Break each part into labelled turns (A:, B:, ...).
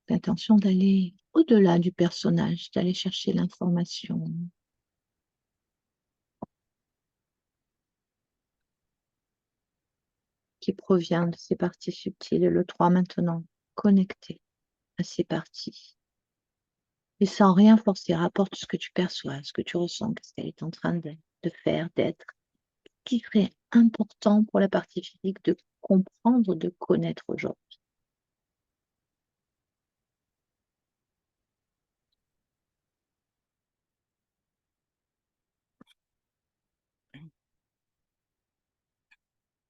A: l'intention d'aller au-delà du personnage, d'aller chercher l'information qui provient de ces parties subtiles. Et le 3 maintenant, connecté à ces parties. Et sans rien forcer, rapporte ce que tu perçois, ce que tu ressens, ce qu'elle est en train de faire, d'être. Qui serait important pour la partie physique de comprendre, de connaître aujourd'hui.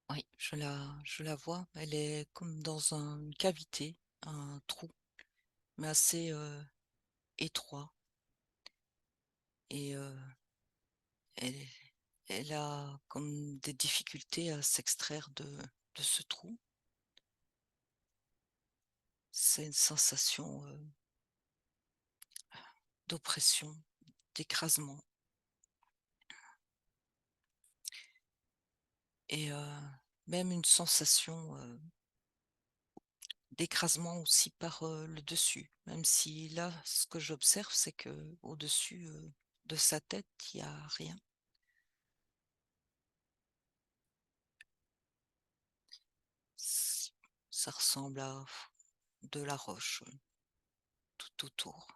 B: Oui, je la vois. Elle est comme dans une cavité, un trou, mais assez étroit. Et elle, elle a comme des difficultés à s'extraire de ce trou. C'est une sensation d'oppression, d'écrasement. Et même une sensation d'écrasement aussi par le dessus. Même si là, ce que j'observe, c'est que au-dessus de sa tête, il n'y a rien. C- Ça ressemble à de la roche tout autour.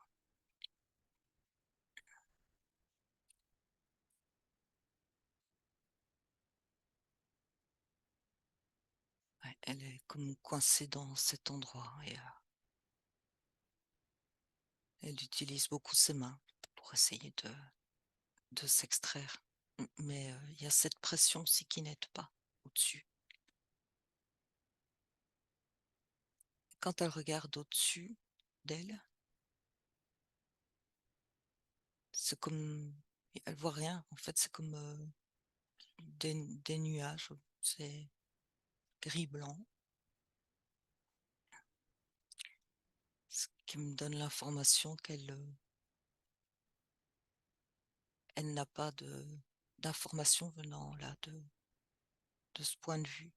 B: Ouais, elle est comme coincée dans cet endroit et elle utilise beaucoup ses mains pour essayer de s'extraire. Mais il y a cette pression aussi qui n'aide pas au-dessus. Quand elle regarde au-dessus d'elle, c'est comme... Elle voit rien. En fait, c'est comme des nuages. C'est gris-blanc. Ce qui me donne l'information qu'elle elle n'a pas d'informations venant là de ce point de vue.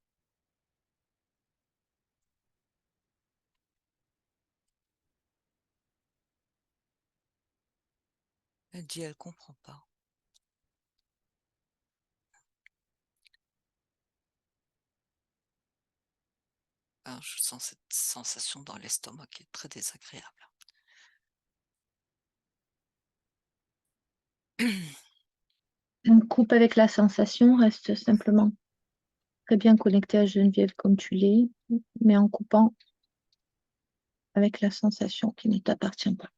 B: Elle dit elle comprend pas. Alors, je sens cette sensation dans l'estomac qui est très désagréable.
A: On coupe avec la sensation, reste simplement très bien connecté à Geneviève comme tu l'es, mais en coupant avec la sensation qui ne t'appartient pas.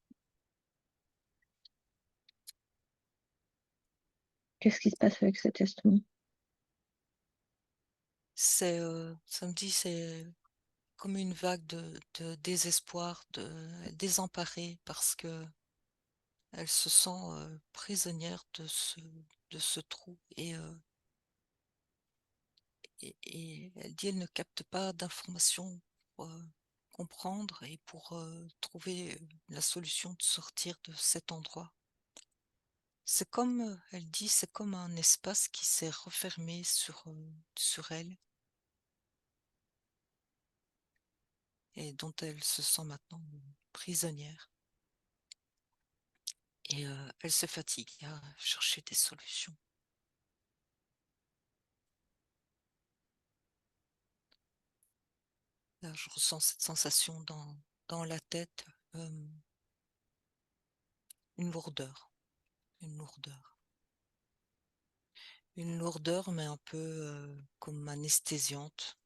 A: Qu'est-ce qui se passe avec cet estomac?
B: Ça me dit, c'est comme une vague de désespoir, de désemparée parce que elle se sent prisonnière de ce trou et elle dit elle ne capte pas d'informations pour comprendre et pour trouver la solution de sortir de cet endroit. C'est comme, elle dit, c'est comme un espace qui s'est refermé sur elle et dont elle se sent maintenant prisonnière. Et elle se fatigue à chercher des solutions. Là, je ressens cette sensation dans la tête, euh, une lourdeur, une lourdeur. Une lourdeur, mais un peu comme anesthésiante,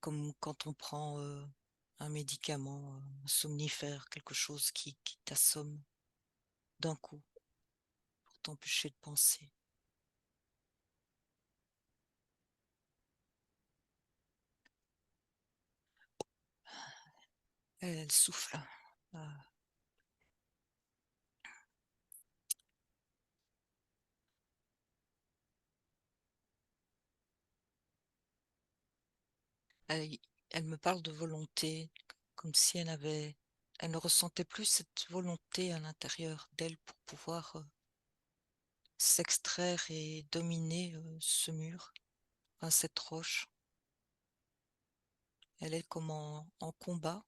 B: comme quand on prend un médicament, un somnifère, quelque chose qui t'assomme d'un coup pour t'empêcher de penser. Elle souffle. Euh, elle, elle me parle de volonté, comme si elle ne ressentait plus cette volonté à l'intérieur d'elle pour pouvoir s'extraire et dominer ce mur, enfin, cette roche. Elle est comme en combat.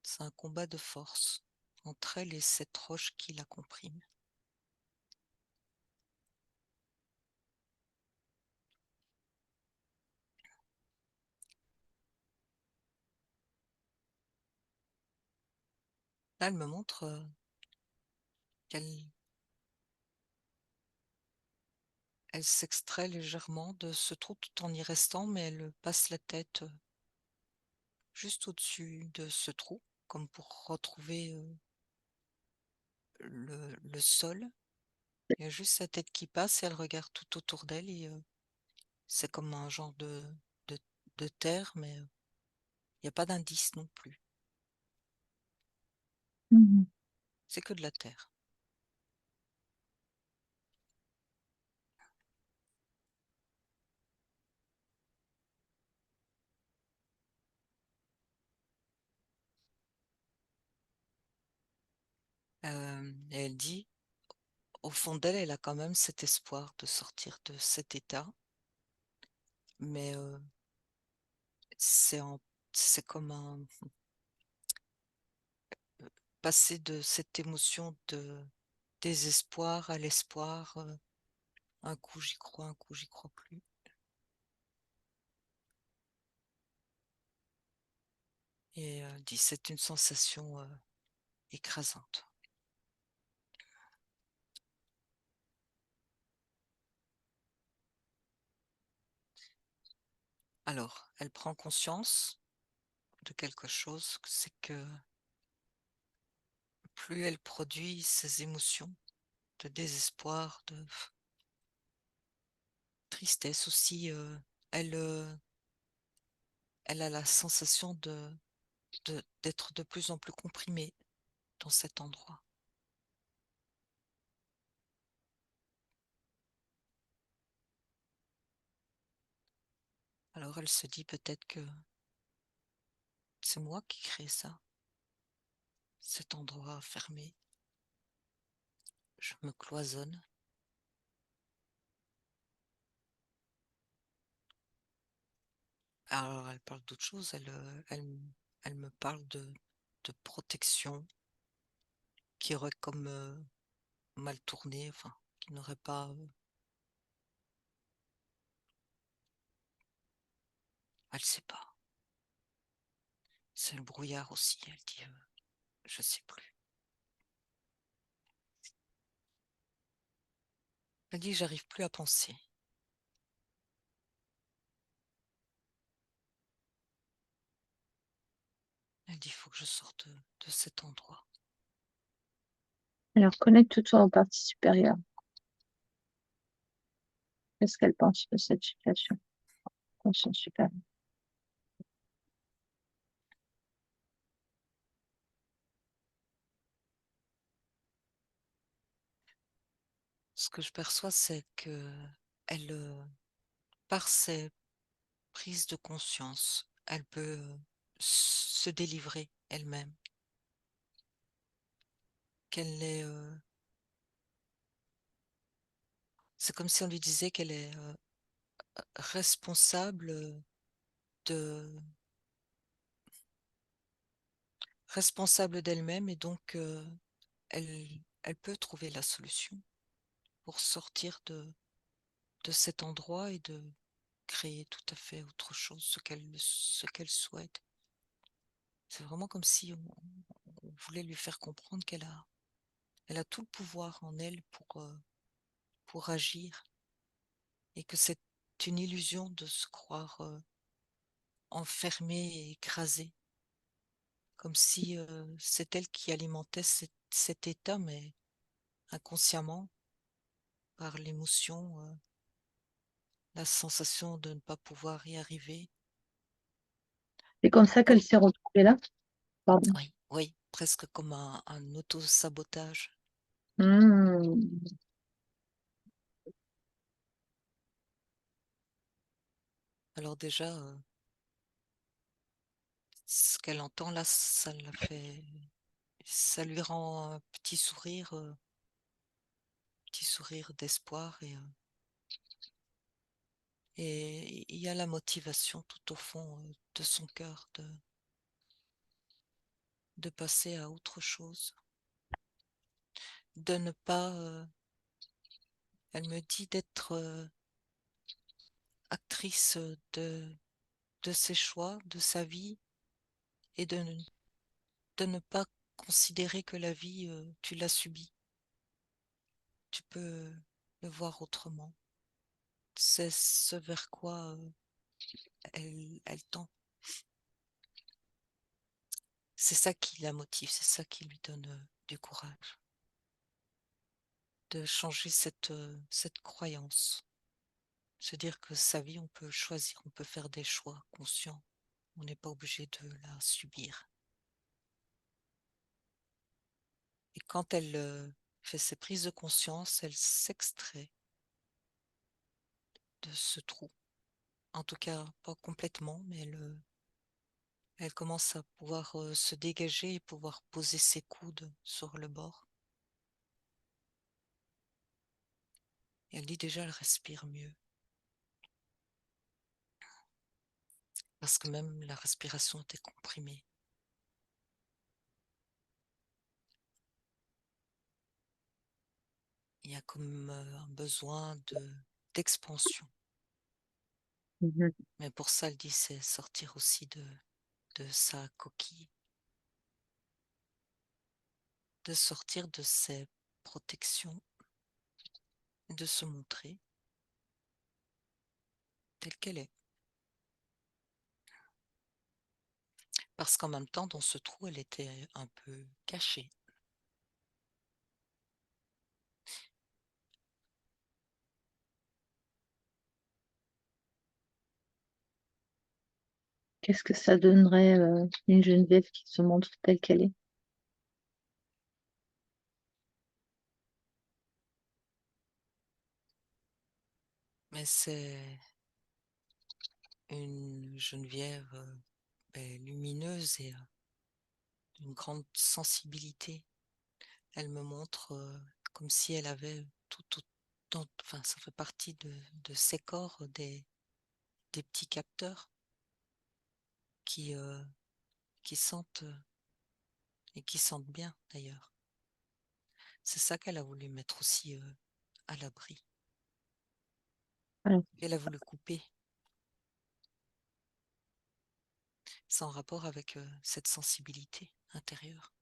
B: C'est un combat de force entre elle et cette roche qui la comprime. Là, elle me montre qu'elle elle s'extrait légèrement de ce trou tout en y restant, mais elle passe la tête juste au-dessus de ce trou, comme pour retrouver le sol. Il y a juste sa tête qui passe et elle regarde tout autour d'elle et c'est comme un genre de, de terre, mais il n'y a pas d'indice non plus.
A: Mhm.
B: C'est que de la terre. Et elle dit, au fond d'elle, elle a quand même cet espoir de sortir de cet état, mais c'est c'est comme un passer de cette émotion de désespoir à l'espoir. Un coup j'y crois, un coup j'y crois plus. Et dit, c'est une sensation écrasante. Alors, elle prend conscience de quelque chose, c'est que plus elle produit ces émotions de désespoir, de tristesse aussi, elle, elle a la sensation d'être de plus en plus comprimée dans cet endroit. Alors elle se dit peut-être que c'est moi qui crée ça, cet endroit fermé. Je me cloisonne. Alors elle parle d'autre chose, elle me parle de protection qui aurait comme mal tourné, enfin, qui n'aurait pas... elle sait pas. C'est le brouillard aussi, elle dit, je sais plus. Elle dit, j'arrive plus à penser. Elle dit, il faut que je sorte de cet endroit.
A: Alors, connecte-toi aux parties supérieures. Qu'est-ce qu'elle pense de cette situation? Conscience supérieure.
B: Ce que je perçois, c'est que elle, par ses prises de conscience, elle peut se délivrer elle-même. Qu'elle est, c'est comme si on lui disait qu'elle est responsable de responsable d'elle-même et donc elle peut trouver la solution pour sortir de cet endroit et de créer tout à fait autre chose, ce qu'elle souhaite. C'est vraiment comme si on voulait lui faire comprendre elle a tout le pouvoir en elle pour agir et que c'est une illusion de se croire enfermée et écrasée, comme si c'est elle qui alimentait cet état, mais inconsciemment, par l'émotion, la sensation de ne pas pouvoir y arriver.
A: C'est comme ça qu'elle
B: Comme,
A: s'est retrouvée là? Pardon.
B: oui, oui, presque comme un auto-sabotage.
A: Hmm.
B: Alors déjà, ce qu'elle entend là, ça lui rend un petit sourire d'espoir et Et il y a la motivation tout au fond de son cœur de passer à autre chose, de ne pas, elle me dit d'être actrice de ses choix, de sa vie, et de ne pas considérer que la vie, tu l'as subie. Tu peux le voir autrement. C'est ce vers quoi elle tend. C'est ça qui la motive, c'est ça qui lui donne du courage, de changer cette croyance. Se dire que sa vie, on peut choisir, on peut faire des choix conscients. On n'est pas obligé de la subir. Et quand elle fait ses prises de conscience, elle s'extrait de ce trou. En tout cas, pas complètement, mais elle commence à pouvoir se dégager et pouvoir poser ses coudes sur le bord. Et elle dit déjà, elle respire mieux. Parce que même la respiration était comprimée. Il y a comme un besoin d'expansion.
A: Mhm.
B: Mais pour ça, elle dit, c'est sortir aussi de sa coquille, de sortir de ses protections et de se montrer telle qu'elle est. Parce qu'en même temps, dans ce trou, elle était un peu cachée.
A: Qu'est-ce que ça donnerait une Geneviève qui se montre telle qu'elle est?
B: Mais c'est une Geneviève lumineuse et d'une grande sensibilité. Elle me montre comme si elle avait enfin, ça fait partie de ses corps, des petits capteurs qui, euh, qui sentent et qui sentent bien d'ailleurs. C'est ça qu'elle a voulu mettre aussi à l'abri.
A: Alors,
B: Elle a voulu couper. C'est en rapport avec cette sensibilité intérieure.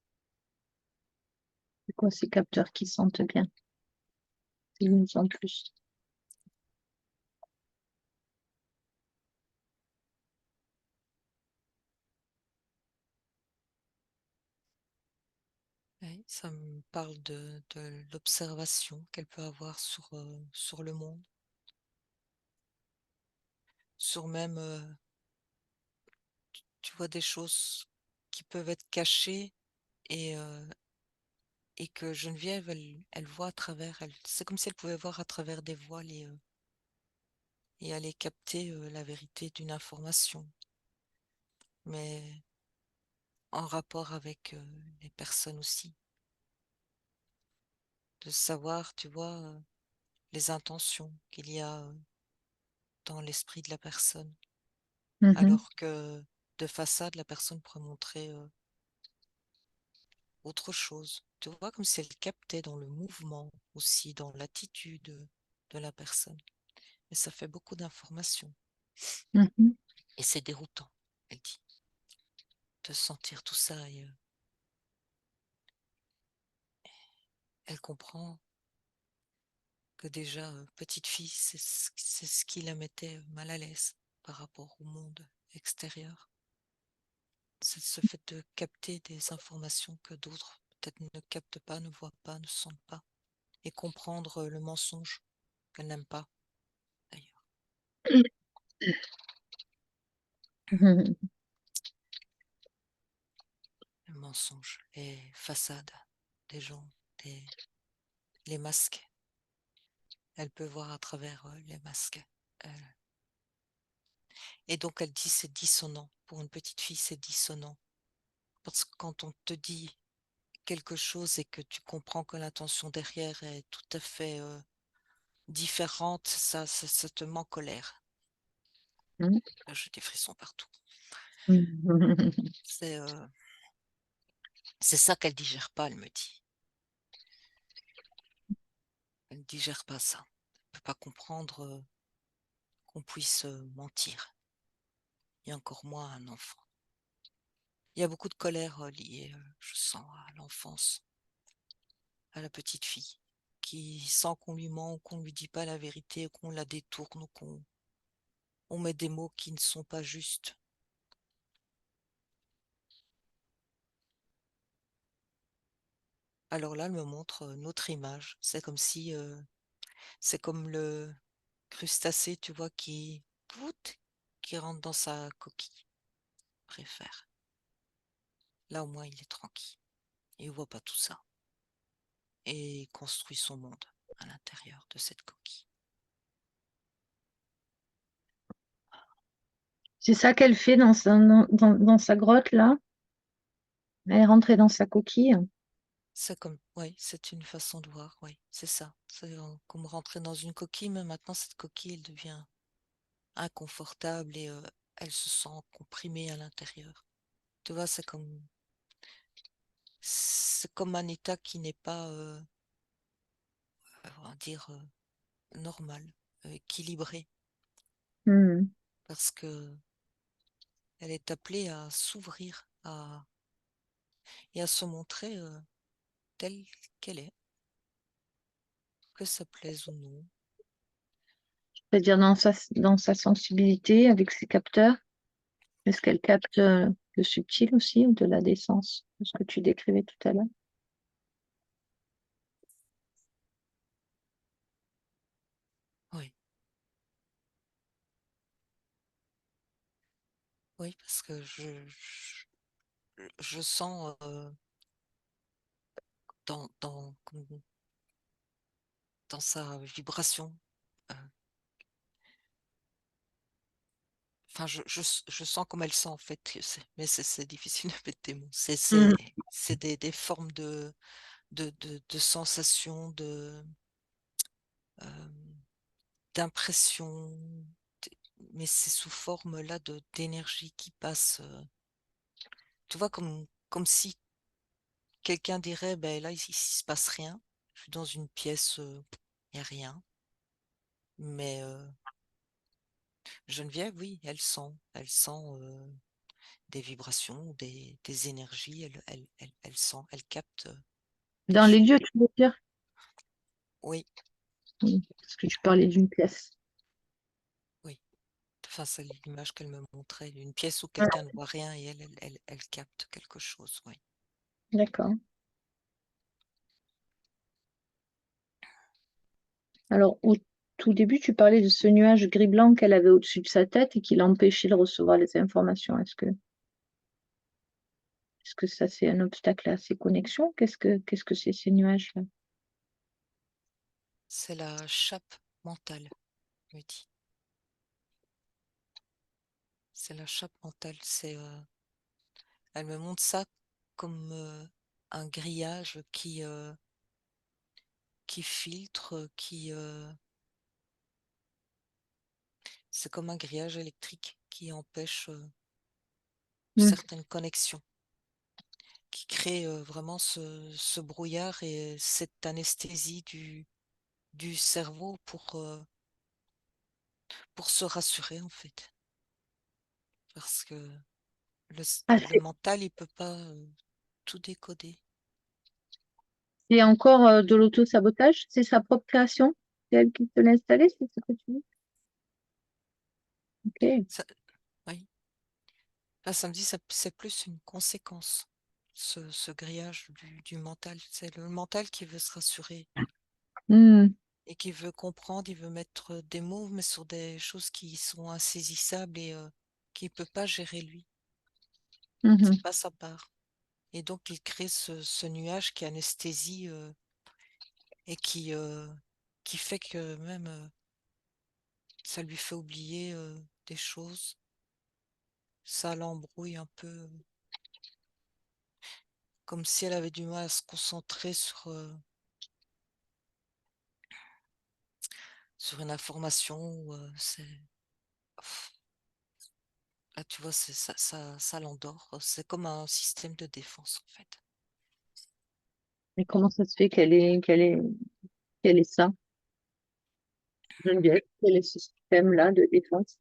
A: c'est quoi ces capteurs qui sentent bien? Dis-nous en plus.
B: Oui, ça me parle de l'observation qu'elle peut avoir sur le monde, sur même, tu vois, des choses qui peuvent être cachées et, euh, et que Geneviève, elle voit à travers, c'est comme si elle pouvait voir à travers des voiles et aller capter la vérité d'une information, mais en rapport avec les personnes aussi, de savoir, tu vois, les intentions qu'il y a dans l'esprit de la personne,
A: Mhm,
B: alors que de façade, la personne pourrait montrer autre chose. Tu vois, comme si elle captait dans le mouvement, aussi dans l'attitude de la personne. Et ça fait beaucoup d'informations.
A: mhm,
B: Et c'est déroutant, elle dit, de sentir tout ça. Et, elle comprend que déjà, petite fille, c'est ce qui la mettait mal à l'aise par rapport au monde extérieur. C'est ce fait de capter des informations que d'autres peut-être ne captent pas, ne voient pas, ne sentent pas. Et comprendre le mensonge qu'elle n'aime pas, d'ailleurs.
A: mhm.
B: Le mensonge, les façades des gens, les, les masques. Elle peut voir à travers les masques. Euh, Et donc elle dit c'est dissonant. Pour une petite fille, c'est dissonant. Parce que quand on te dit quelque chose et que tu comprends que l'intention derrière est tout à fait différente, ça te met en colère.
A: Mmh.
B: Là, j'ai des frissons partout. C'est c'est ça qu'elle digère pas, elle me dit. Elle digère pas ça. Elle peut pas comprendre qu'on puisse mentir, et encore moins à un enfant. Il y a beaucoup de colère liée, je sens, à l'enfance, à la petite fille, qui sent qu'on lui ment, ou qu'on lui dit pas la vérité, ou qu'on la détourne, ou qu'on on met des mots qui ne sont pas justes. Alors là, elle me montre notre image. C'est comme si, c'est comme le crustacé, tu vois, qui rentre dans sa coquille. Préfère. Là, au moins, il est tranquille. Il voit pas tout ça. Et il construit son monde à l'intérieur de cette coquille.
A: C'est ça qu'elle fait dans sa grotte, là. Elle est rentrée dans sa coquille.
B: C'est comme, oui, c'est une façon de voir, oui, c'est ça. C'est comme rentrer dans une coquille, mais maintenant, cette coquille, elle devient inconfortable et elle se sent comprimée à l'intérieur. Tu vois, c'est comme un état qui n'est pas, on va dire, normal, équilibré,
A: Hmm.
B: parce que elle est appelée à s'ouvrir et à se montrer telle qu'elle est, que ça plaise ou non.
A: C'est-à-dire dans sa sensibilité avec ses capteurs. Est-ce qu'elle capte le subtil aussi, au-delà des sens, de ce que tu décrivais tout à l'heure?
B: Oui, oui, parce que je sens dans sa vibration. euh, Enfin, je sens comme elle sent en fait. Mais c'est difficile de mettre des mots.
A: Hmm.
B: C'est des formes de sensations, euh, d'impressions, mais c'est sous forme là d'énergie qui passe. Tu vois, comme si quelqu'un dirait, ben là, il se passe rien. Je suis dans une pièce, il n'y a rien. Mais Geneviève, oui, elle sent des vibrations, des énergies, elle sent, elle capte des
A: Dans les
B: choses.
A: lieux, tu veux dire?
B: Oui,
A: Oui, parce que tu parlais d'une pièce.
B: oui. Enfin, c'est l'image qu'elle me montrait, une pièce où
A: Ah,
B: quelqu'un ne voit rien et elle capte quelque chose, oui.
A: d'accord. Alors, au tout début, tu parlais de ce nuage gris-blanc qu'elle avait au-dessus de sa tête et qui l'empêchait de recevoir les informations. Est-ce que ça, c'est un obstacle à ses connexions? Qu'est-ce que c'est ces nuages-là?
B: C'est la chape mentale, me dit. C'est la chape mentale. Elle me montre ça comme un grillage qui filtre, c'est comme un grillage électrique qui empêche
A: Hmm.
B: certaines connexions, qui crée vraiment ce brouillard et cette anesthésie du cerveau pour se rassurer en fait. Parce que
A: Ah,
B: le mental, il peut pas tout décoder.
A: c'est encore de l'auto-sabotage? C'est sa propre création? C'est elle qui te l'a installé, c'est ce que tu dis? Ok.
B: Ça, oui. Là, ça me dit, c'est plus une conséquence, ce grillage du mental. C'est le mental qui veut se rassurer
A: Hmm.
B: et qui veut comprendre, il veut mettre des mots, mais sur des choses qui sont insaisissables et qu'il ne peut pas gérer lui.
A: Mhm.
B: C'est pas sa part. Et donc, il crée ce nuage qui anesthésie et qui fait que même ça lui fait oublier des choses. Ça l'embrouille un peu, comme si elle avait du mal à se concentrer sur une information. C'est... Là, tu vois, ça l'endort. C'est comme un système de défense, en fait.
A: Et comment ça se fait quel est ça, Geneviève? Quel est ce système-là de défense?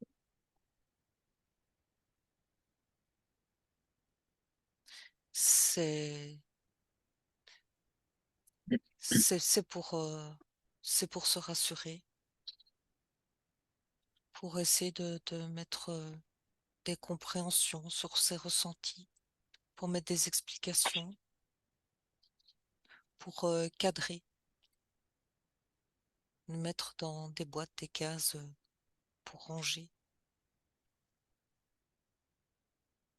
B: C'est, c'est pour se rassurer, pour essayer de mettre des compréhensions sur ses ressentis, pour mettre des explications, pour cadrer, nous mettre dans des boîtes, des cases pour ranger.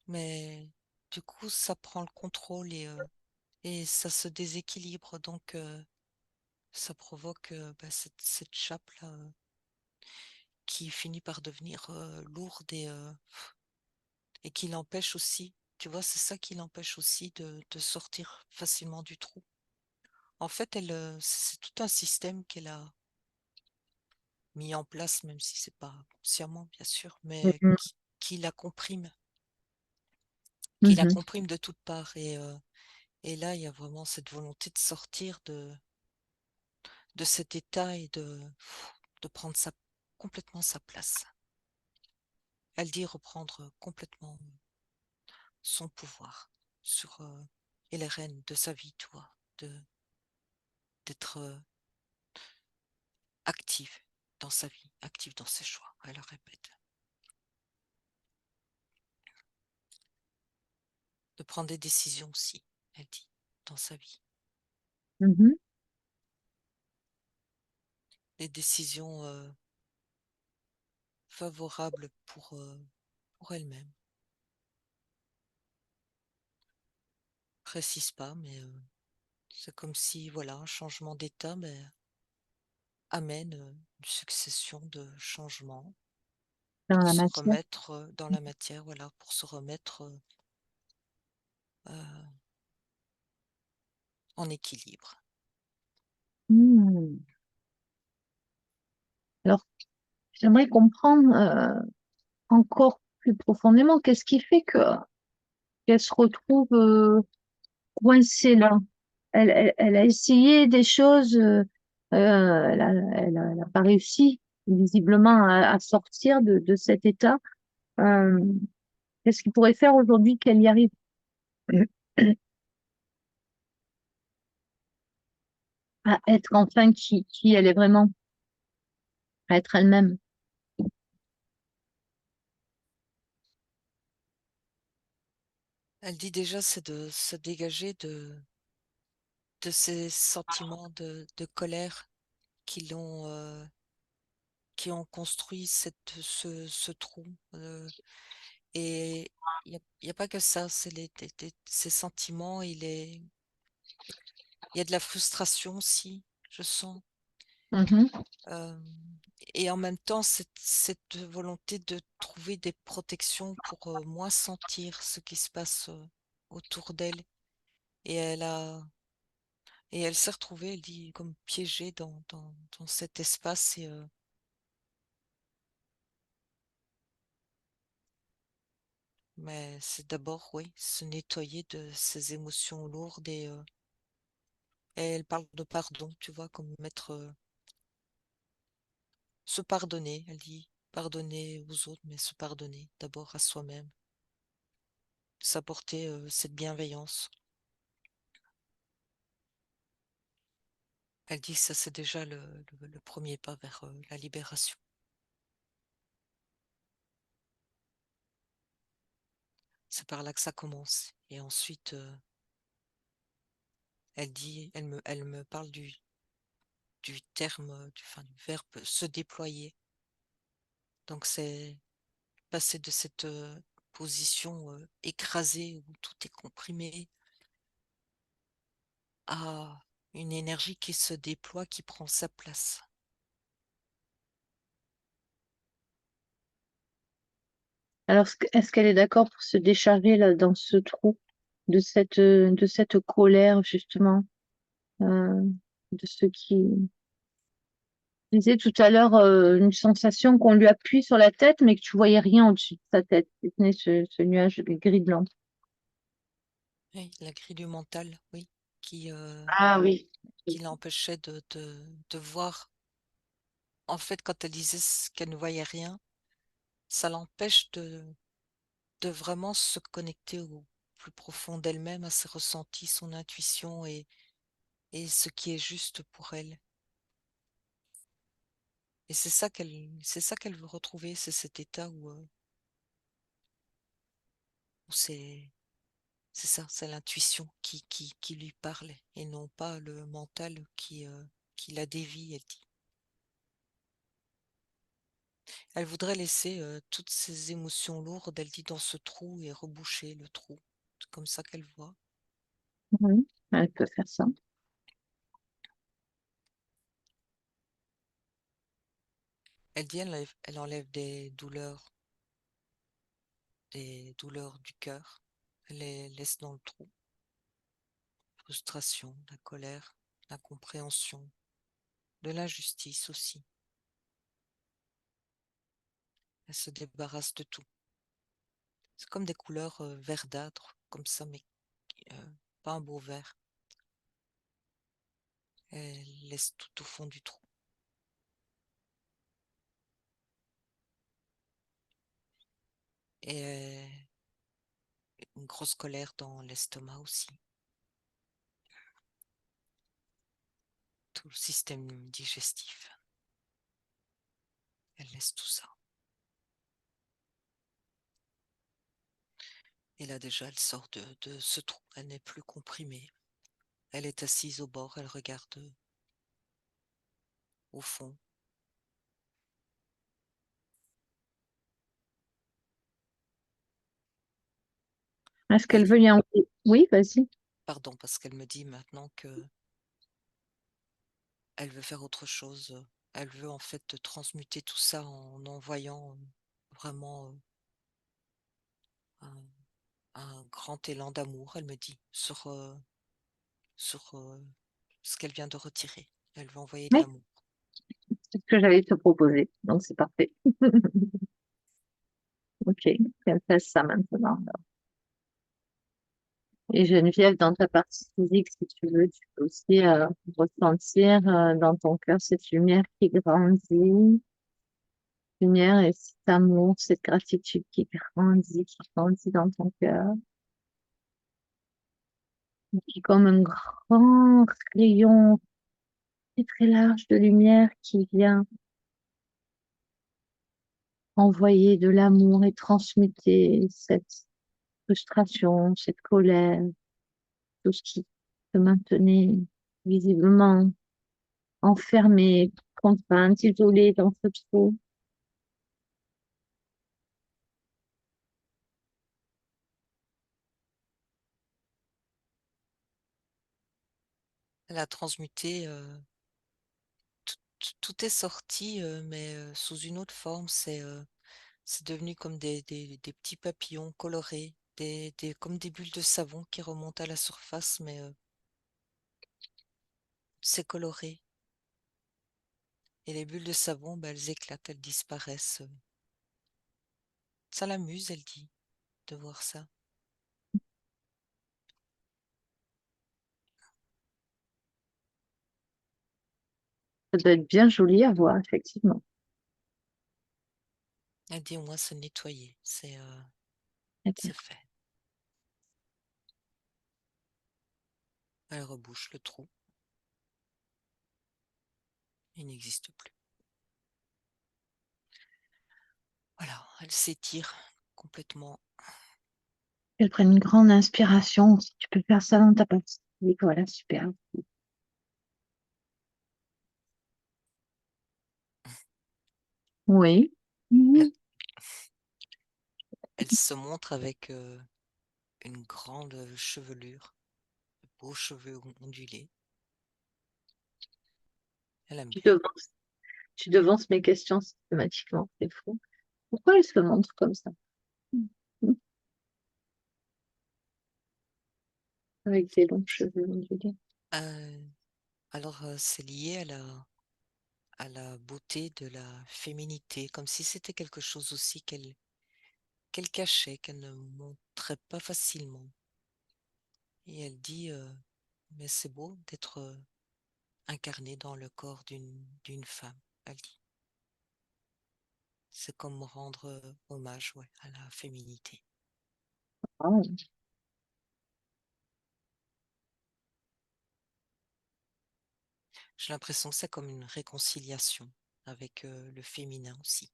B: Mais du coup, ça prend le contrôle et ça se déséquilibre. Donc, ça provoque bah, cette chape-là qui finit par devenir lourde et qui l'empêche aussi. Tu vois, c'est ça qui l'empêche aussi de sortir facilement du trou. En fait, c'est tout un système qu'elle a mis en place, même si c'est pas consciemment, bien sûr, mais
A: Mhm,
B: qui la
A: mhm.
B: comprime de toutes parts. Et là, il y a vraiment cette volonté de sortir de cet état et de prendre complètement sa place. Elle dit reprendre complètement son pouvoir sur et les rênes de sa vie, tu vois, d'être active dans sa vie, active dans ses choix. Elle le répète. De prendre des décisions aussi, elle dit, dans sa vie.
A: Mhm.
B: Des décisions favorables pour elle-même. Précise pas, mais c'est comme si, voilà, un changement d'état mais, amène une succession de changements
A: Dans
B: pour
A: la
B: se
A: matière.
B: remettre dans la matière, voilà, pour se remettre euh, en équilibre.
A: Hmm. Alors, j'aimerais comprendre encore plus profondément qu'est-ce qui fait qu'elle se retrouve coincée là. Elle a essayé des choses, elle a pas réussi visiblement à sortir de cet état. Euh, Qu'est-ce qui pourrait faire aujourd'hui qu'elle y arrive à être enfin qui elle est vraiment, à être elle-même?
B: Elle dit déjà, c'est de se dégager de ces sentiments de colère qui qui ont construit ce trou. Et il y a pas que ça, c'est ces sentiments, il y a de la frustration aussi, je sens.
A: Mhm,
B: Euh, et en même temps, cette volonté de trouver des protections pour moins sentir ce qui se passe autour d'elle. Et et elle s'est retrouvée, elle dit, comme piégée dans cet espace. Mais c'est d'abord, oui, se nettoyer de ces émotions lourdes et elle parle de pardon, tu vois, comme mettre, se pardonner. Elle dit pardonner aux autres, mais se pardonner d'abord à soi-même, s'apporter cette bienveillance. Elle dit que ça, c'est déjà le premier pas vers la libération. C'est par là que ça commence. Et ensuite, elle me parle du terme, enfin, du verbe se déployer. Donc, c'est passer de cette position écrasée où tout est comprimé à une énergie qui se déploie, qui prend sa place.
A: alors, est-ce qu'elle est d'accord pour se décharger là dans ce trou de cette colère justement, euh, de ce qui Tu disais tout à l'heure une sensation qu'on lui appuie sur la tête, mais que tu voyais rien au-dessus de sa tête. C'était ce nuage gris-blanc.
B: Oui, la grille du mental, oui, qui,
A: Ah oui.
B: qui l'empêchait de voir. En fait, quand elle disait qu'elle ne voyait rien, ça l'empêche de vraiment se connecter au plus profond d'elle-même, à ses ressentis, son intuition et ce qui est juste pour elle. Et c'est ça qu'elle veut retrouver, c'est cet état où c'est ça, c'est l'intuition qui lui parle et non pas le mental qui la dévie, elle dit. Elle voudrait laisser toutes ces émotions lourdes, elle dit, dans ce trou et reboucher le trou. C'est comme ça qu'elle voit.
A: Oui, elle peut faire ça.
B: Elle dit, elle enlève des douleurs du cœur. Elle les laisse dans le trou. Frustration, la colère, l'incompréhension, de l'injustice aussi. Elle se débarrasse de tout. C'est comme des couleurs verdâtres, comme ça, mais euh, pas un beau vert. Elle laisse tout au fond du trou. Et une grosse colère dans l'estomac aussi. Tout le système digestif. Elle laisse tout ça. Et là déjà, elle sort de ce trou. Elle n'est plus comprimée. Elle est assise au bord. Elle regarde au fond.
A: Est-ce
B: Elle
A: qu'elle
B: dit,
A: veut y enlever? Oui, vas-y.
B: pardon, parce qu'elle me dit maintenant que elle veut faire autre chose. Elle veut en fait transmuter tout ça en envoyant vraiment un, un grand élan d'amour, elle me dit, sur ce qu'elle vient de retirer. Elle veut envoyer de
A: Oui,
B: l'amour.
A: c'est ce que j'allais te proposer. Donc, c'est parfait. Ok, qu'elle fasse ça maintenant. Et Geneviève, dans ta partie physique, si tu veux, tu peux aussi ressentir dans ton cœur cette lumière qui grandit, lumière et cet amour, cette gratitude qui grandit dans ton cœur, qui est comme un grand rayon très très large de lumière qui vient envoyer de l'amour et transmuter cette frustration, cette colère, tout ce qui te maintenait visiblement enfermé, contrainte, isolée dans ce trou.
B: Elle a transmuté, tout est sorti, mais sous une autre forme. C'est devenu comme des petits papillons colorés, comme des bulles de savon qui remontent à la surface, mais c'est coloré. Et les bulles de savon, bah, elles éclatent, elles disparaissent. Ça l'amuse, elle dit, de voir ça.
A: Ça doit être bien joli à voir, effectivement.
B: Elle dit, au moins, c'est nettoyé,
A: Eh bien,
B: c'est fait. Elle rebouche le trou. Il n'existe plus. Voilà, elle s'étire complètement.
A: qu'elle prenne une grande inspiration. Si tu peux faire ça dans ta partie. Oui, voilà, super. Oui.
B: Elle,
A: Mhm.
B: elle se montre avec une grande chevelure, de beaux cheveux ondulés. Elle aime
A: Tu
B: bien.
A: devances, tu devances mes questions systématiquement. C'est fou. Pourquoi elle se montre comme ça? Mhm. Avec des longs cheveux ondulés.
B: Euh, alors, c'est lié à à la beauté de la féminité, comme si c'était quelque chose aussi qu'elle cachait, qu'elle ne montrait pas facilement. Et elle dit, mais c'est beau d'être incarné dans le corps d'une femme, elle dit. C'est comme rendre hommage, ouais, à la féminité.
A: Ah,
B: J'ai l'impression que c'est comme une réconciliation avec le féminin aussi.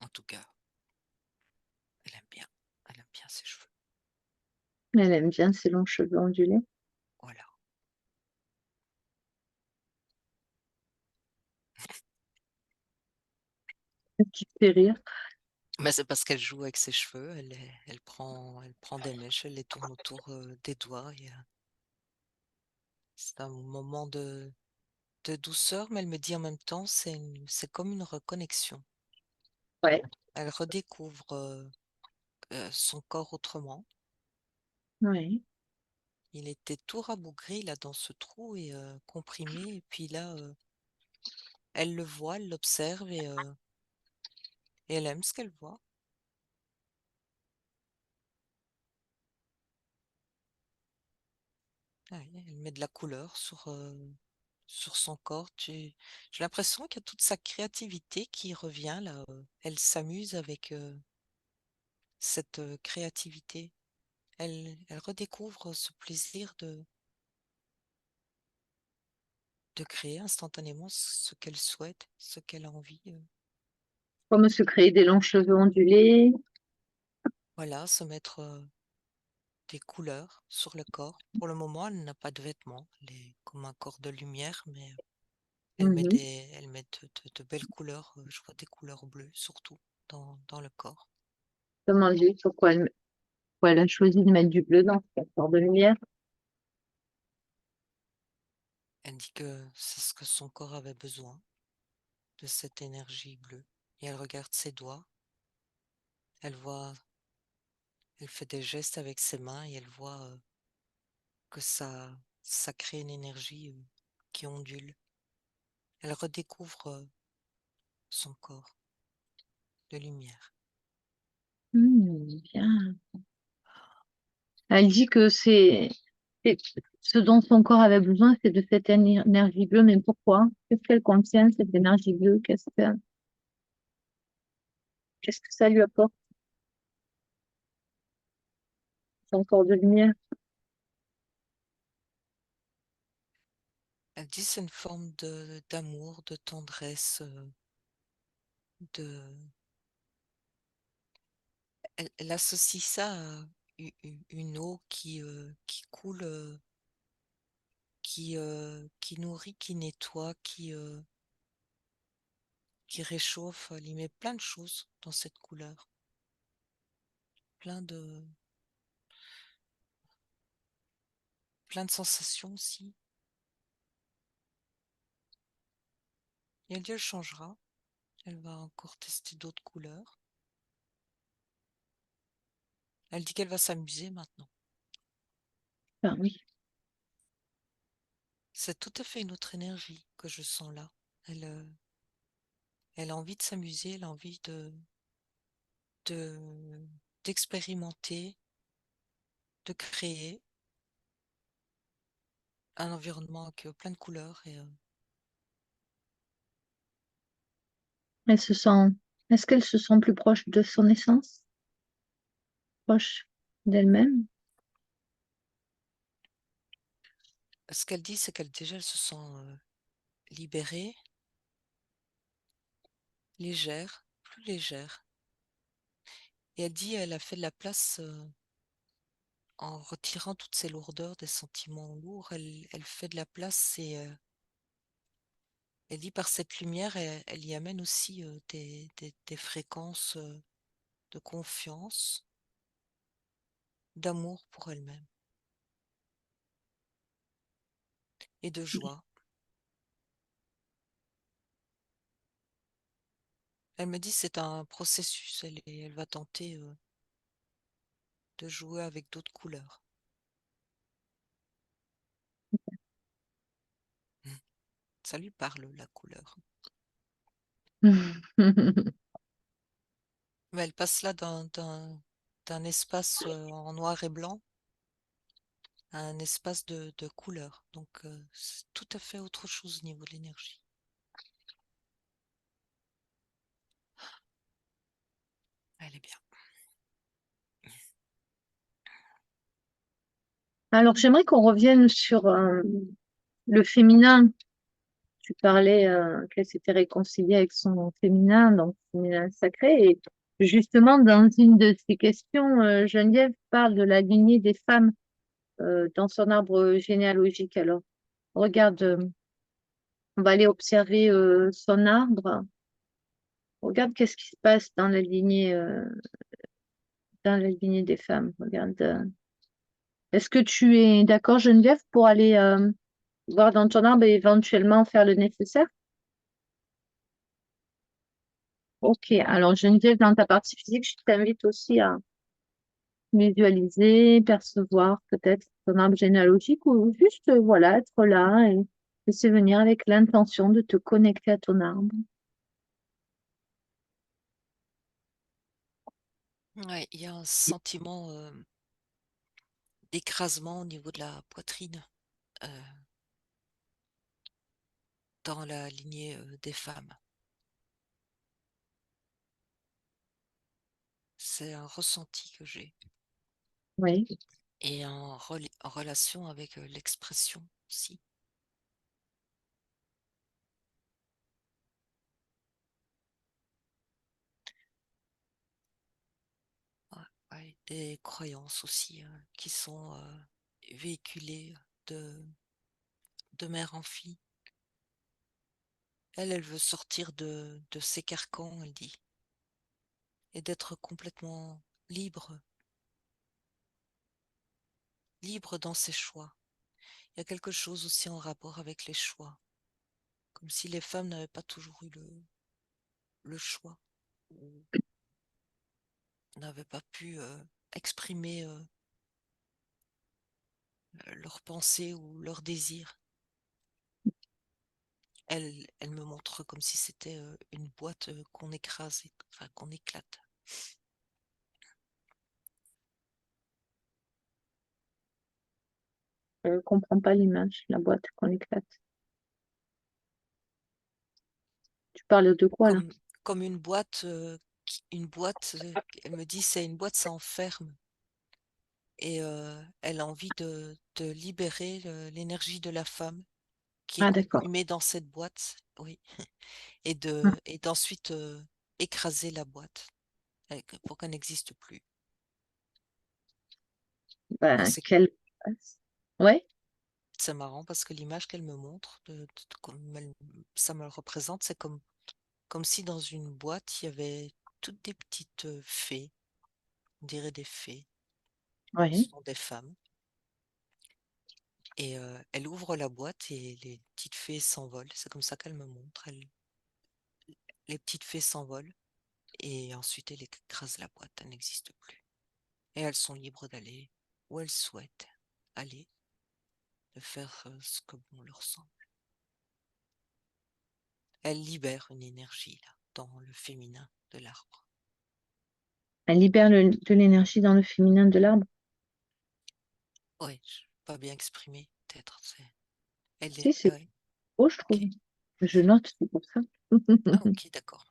B: En tout cas, elle aime bien. Elle aime bien ses cheveux.
A: elle aime bien ses longs cheveux ondulés.
B: Voilà.
A: Ce qui fait rire.
B: Mais c'est parce qu'elle joue avec ses cheveux. Elle prend des mèches, elle les tourne autour des doigts. Et, c'est un moment de douceur, mais elle me dit en même temps, c'est comme une reconnexion.
A: Ouais.
B: Elle redécouvre son corps autrement.
A: Oui.
B: Il était tout rabougri là dans ce trou et comprimé. Et puis là, elle le voit, elle l'observe et elle aime ce qu'elle voit. Ouais, elle met de la couleur sur son corps. J'ai l'impression qu'il y a toute sa créativité qui revient là. Elle s'amuse avec cette créativité. Elle redécouvre ce plaisir de créer instantanément ce qu'elle souhaite, ce qu'elle a envie.
A: Comme se créer des longs cheveux ondulés.
B: Voilà, se mettre des couleurs sur le corps. Pour le moment, elle n'a pas de vêtements. Elle est comme un corps de lumière, mais
A: Mhm.
B: elle met de belles couleurs. Je vois des couleurs bleues surtout dans le corps.
A: Demande-lui pourquoi elle a choisi de mettre du bleu dans ce corps de lumière.
B: Elle dit que c'est ce que son corps avait besoin, de cette énergie bleue. Et elle regarde ses doigts. Elle voit, elle fait des gestes avec ses mains et elle voit que ça crée une énergie qui ondule. Elle redécouvre son corps de lumière.
A: Bien. Elle dit que c'est ce dont son corps avait besoin, c'est de cette énergie bleue. Mais pourquoi? Qu'est-ce qu'elle contient, cette énergie bleue? Qu'est-ce que ça lui apporte, son corps de lumière?
B: Elle dit c'est une forme d'amour, de tendresse, de... Elle associe ça à une eau qui coule, qui nourrit, qui nettoie, qui réchauffe. Elle y met plein de choses dans cette couleur. Plein de, plein de sensations aussi. Et elle dit elle changera. Elle va encore tester d'autres couleurs. Elle dit qu'elle va s'amuser maintenant.
A: Ben oui.
B: C'est tout à fait une autre énergie que je sens là. Elle, euh, Elle a envie de s'amuser, elle a envie de, d'expérimenter, de créer un environnement avec plein de couleurs et
A: Elle se sent, est-ce qu'elle se sent plus proche de son essence, proche d'elle-même?
B: ce qu'elle dit, c'est qu'elle déjà elle se sent libérée, légère, plus légère. Et elle dit elle a fait de la place en retirant toutes ces lourdeurs, des sentiments lourds, elle fait de la place et elle dit par cette lumière, elle y amène aussi des fréquences de confiance, d'amour pour elle-même et de joie. Elle me dit c'est un processus, elle va tenter de jouer avec d'autres couleurs. Ça lui parle, la couleur. Mais elle passe là d'un espace en noir et blanc à un espace de couleur. Donc, c'est tout à fait autre chose au niveau de l'énergie. Elle est bien.
A: Alors, j'aimerais qu'on revienne sur le féminin. Tu parlais qu'elle s'était réconciliée avec son féminin, donc féminin sacré. Et justement, dans une de ces questions, Geneviève parle de la lignée des femmes dans son arbre généalogique. Alors, regarde, on va aller observer son arbre. Regarde qu'est-ce qui se passe dans la lignée des femmes. Regarde. Est-ce que tu es d'accord, Geneviève, pour aller voir dans ton arbre et éventuellement faire le nécessaire? Ok, alors Geneviève, dans ta partie physique, je t'invite aussi à visualiser, percevoir peut-être ton arbre généalogique ou juste, voilà, être là et laisser venir avec l'intention de te connecter à ton arbre.
B: Ouais, il y a un sentiment d'écrasement au niveau de la poitrine euh, dans la lignée des femmes. C'est un ressenti que j'ai
A: Oui,
B: et en relation avec l'expression aussi. Ouais, ouais. Des croyances aussi qui sont véhiculées de mère en fille. Elle veut sortir de ses carcans, elle dit, et d'être complètement libre, libre dans ses choix. Il y a quelque chose aussi en rapport avec les choix, comme si les femmes n'avaient pas toujours eu le choix, ou n'avaient pas pu exprimer leurs pensées ou leurs désirs. Elle me montre comme si c'était une boîte qu'on écrase, enfin qu'on éclate.
A: je ne comprends pas l'image, la boîte qu'on éclate. Tu parles de quoi là?
B: Comme, comme une boîte, une boîte, elle me dit c'est une boîte, ça enferme. Et elle a envie de libérer l'énergie de la femme qui est
A: Ah, d'accord.
B: comprimée dans cette boîte, oui,
A: Hum,
B: et d'ensuite écraser la boîte pour qu'elle n'existe plus. Et
A: Ben, quelle... Ouais,
B: c'est marrant parce que l'image qu'elle me montre, comme ça me le représente, c'est comme si dans une boîte, il y avait toutes des petites fées, on dirait des fées,
A: ouais.
B: ce sont des femmes. Et elle ouvre la boîte et les petites fées s'envolent. C'est comme ça qu'elle me montre. Les petites fées s'envolent et ensuite elle écrase la boîte. Elle n'existe plus. Et elles sont libres d'aller où elles souhaitent aller, de faire ce que bon leur semble. Elle libère une énergie là, dans le féminin de l'arbre.
A: Elle libère de l'énergie dans le féminin de l'arbre.
B: Oui, pas bien exprimé, peut-être. Elle est.
A: Si, c'est
B: Ouais,
A: beau, je trouve.
B: ok.
A: Je note, c'est pour ça.
B: Ah, ok, d'accord.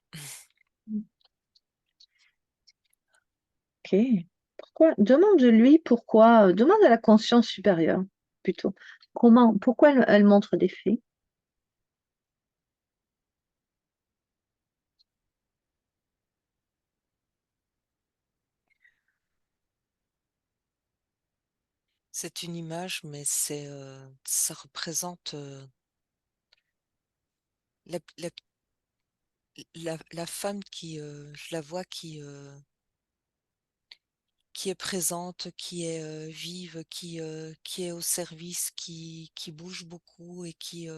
A: Ok. Pourquoi? Demande-lui pourquoi. Demande à la conscience supérieure, plutôt. Pourquoi elle montre des faits?
B: C'est une image, mais ça représente la la femme qui, je la vois qui est présente, qui est vive, qui est au service, qui bouge beaucoup et qui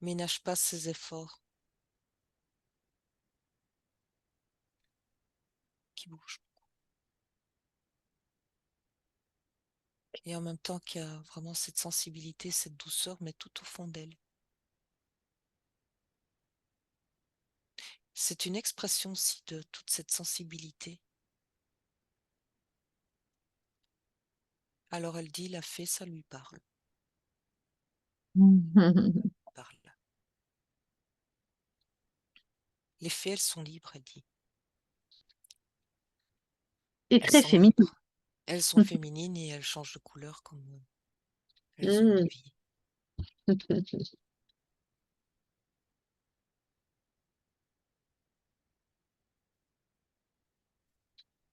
B: ménage pas ses efforts, qui bouge. Et en même temps qui a vraiment cette sensibilité, cette douceur, mais tout au fond d'elle. C'est une expression aussi de toute cette sensibilité. Alors elle dit, la fée, ça lui parle. Parle. Les fées, elles sont libres, elle dit.
A: Et
B: Elles
A: très
B: sont
A: féminine.
B: libres. Elles sont féminines et elles changent de couleur comme elles ont
A: Mm.
B: envie.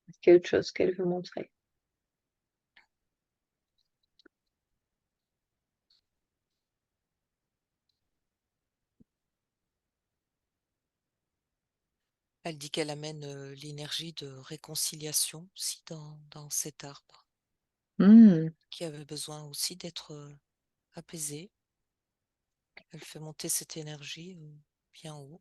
A: Est-ce qu'il y a autre chose qu'elle veut montrer?
B: Elle dit qu'elle amène l'énergie de réconciliation aussi dans cet arbre,
A: Mm.
B: qui avait besoin aussi d'être apaisé. Elle fait monter cette énergie bien haut.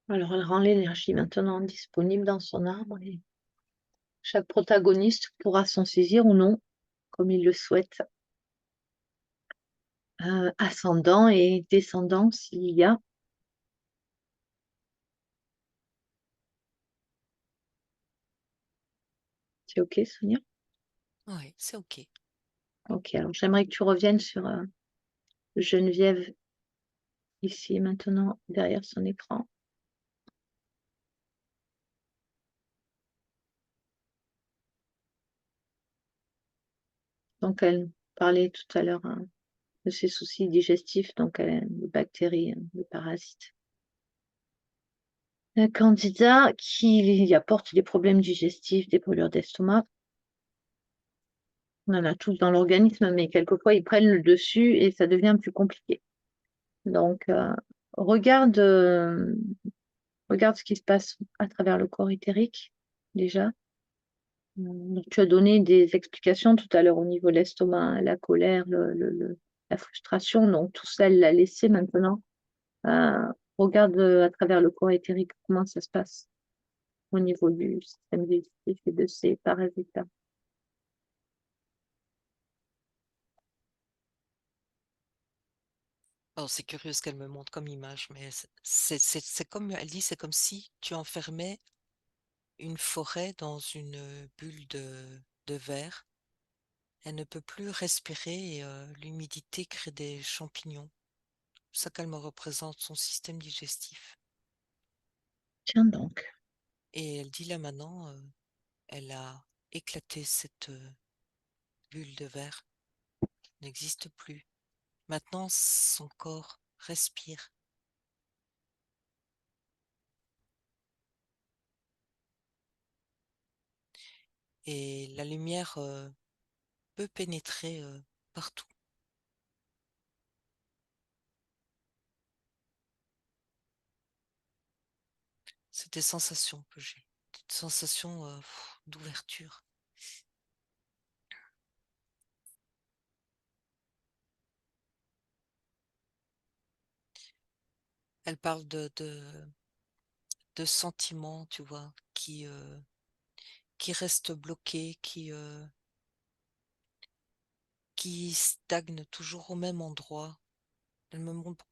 A: Alors, elle rend l'énergie maintenant disponible dans son arbre et chaque protagoniste pourra s'en saisir ou non, comme il le souhaite. Ascendant et descendant s'il y a. C'est OK, Sonia?
B: Oui, c'est OK.
A: OK, alors j'aimerais que tu reviennes sur Geneviève, ici et maintenant, derrière son écran. Donc, elle parlait tout à l'heure de ses soucis digestifs, donc des bactéries, des parasites. Un candidat qui lui apporte des problèmes digestifs, des brûlures d'estomac. On en a tous dans l'organisme, mais quelquefois ils prennent le dessus et ça devient plus compliqué. Donc, regarde, regarde ce qui se passe à travers le corps éthérique, déjà. Donc, tu as donné des explications tout à l'heure au niveau de l'estomac, la colère, la frustration. Donc, tout ça, elle l'a laissé maintenant. Regarde à travers le corps éthérique comment ça se passe au niveau du système digestif et de ces parasites-là.
B: Oh, c'est curieux ce qu'elle me montre comme image, mais c'est comme elle dit, c'est comme si tu enfermais une forêt dans une bulle de verre. Elle ne peut plus respirer et l'humidité crée des champignons. C'est ça qu'elle me représente, son système digestif.
A: Tiens donc.
B: Et elle dit là maintenant, elle a éclaté cette bulle de verre, n'existe plus. Maintenant, son corps respire. Et la lumière peut pénétrer partout. C'est des sensations que j'ai, des sensations d'ouverture. Elle parle de sentiments, tu vois, qui restent bloqués, qui stagnent toujours au même endroit. Elle me montre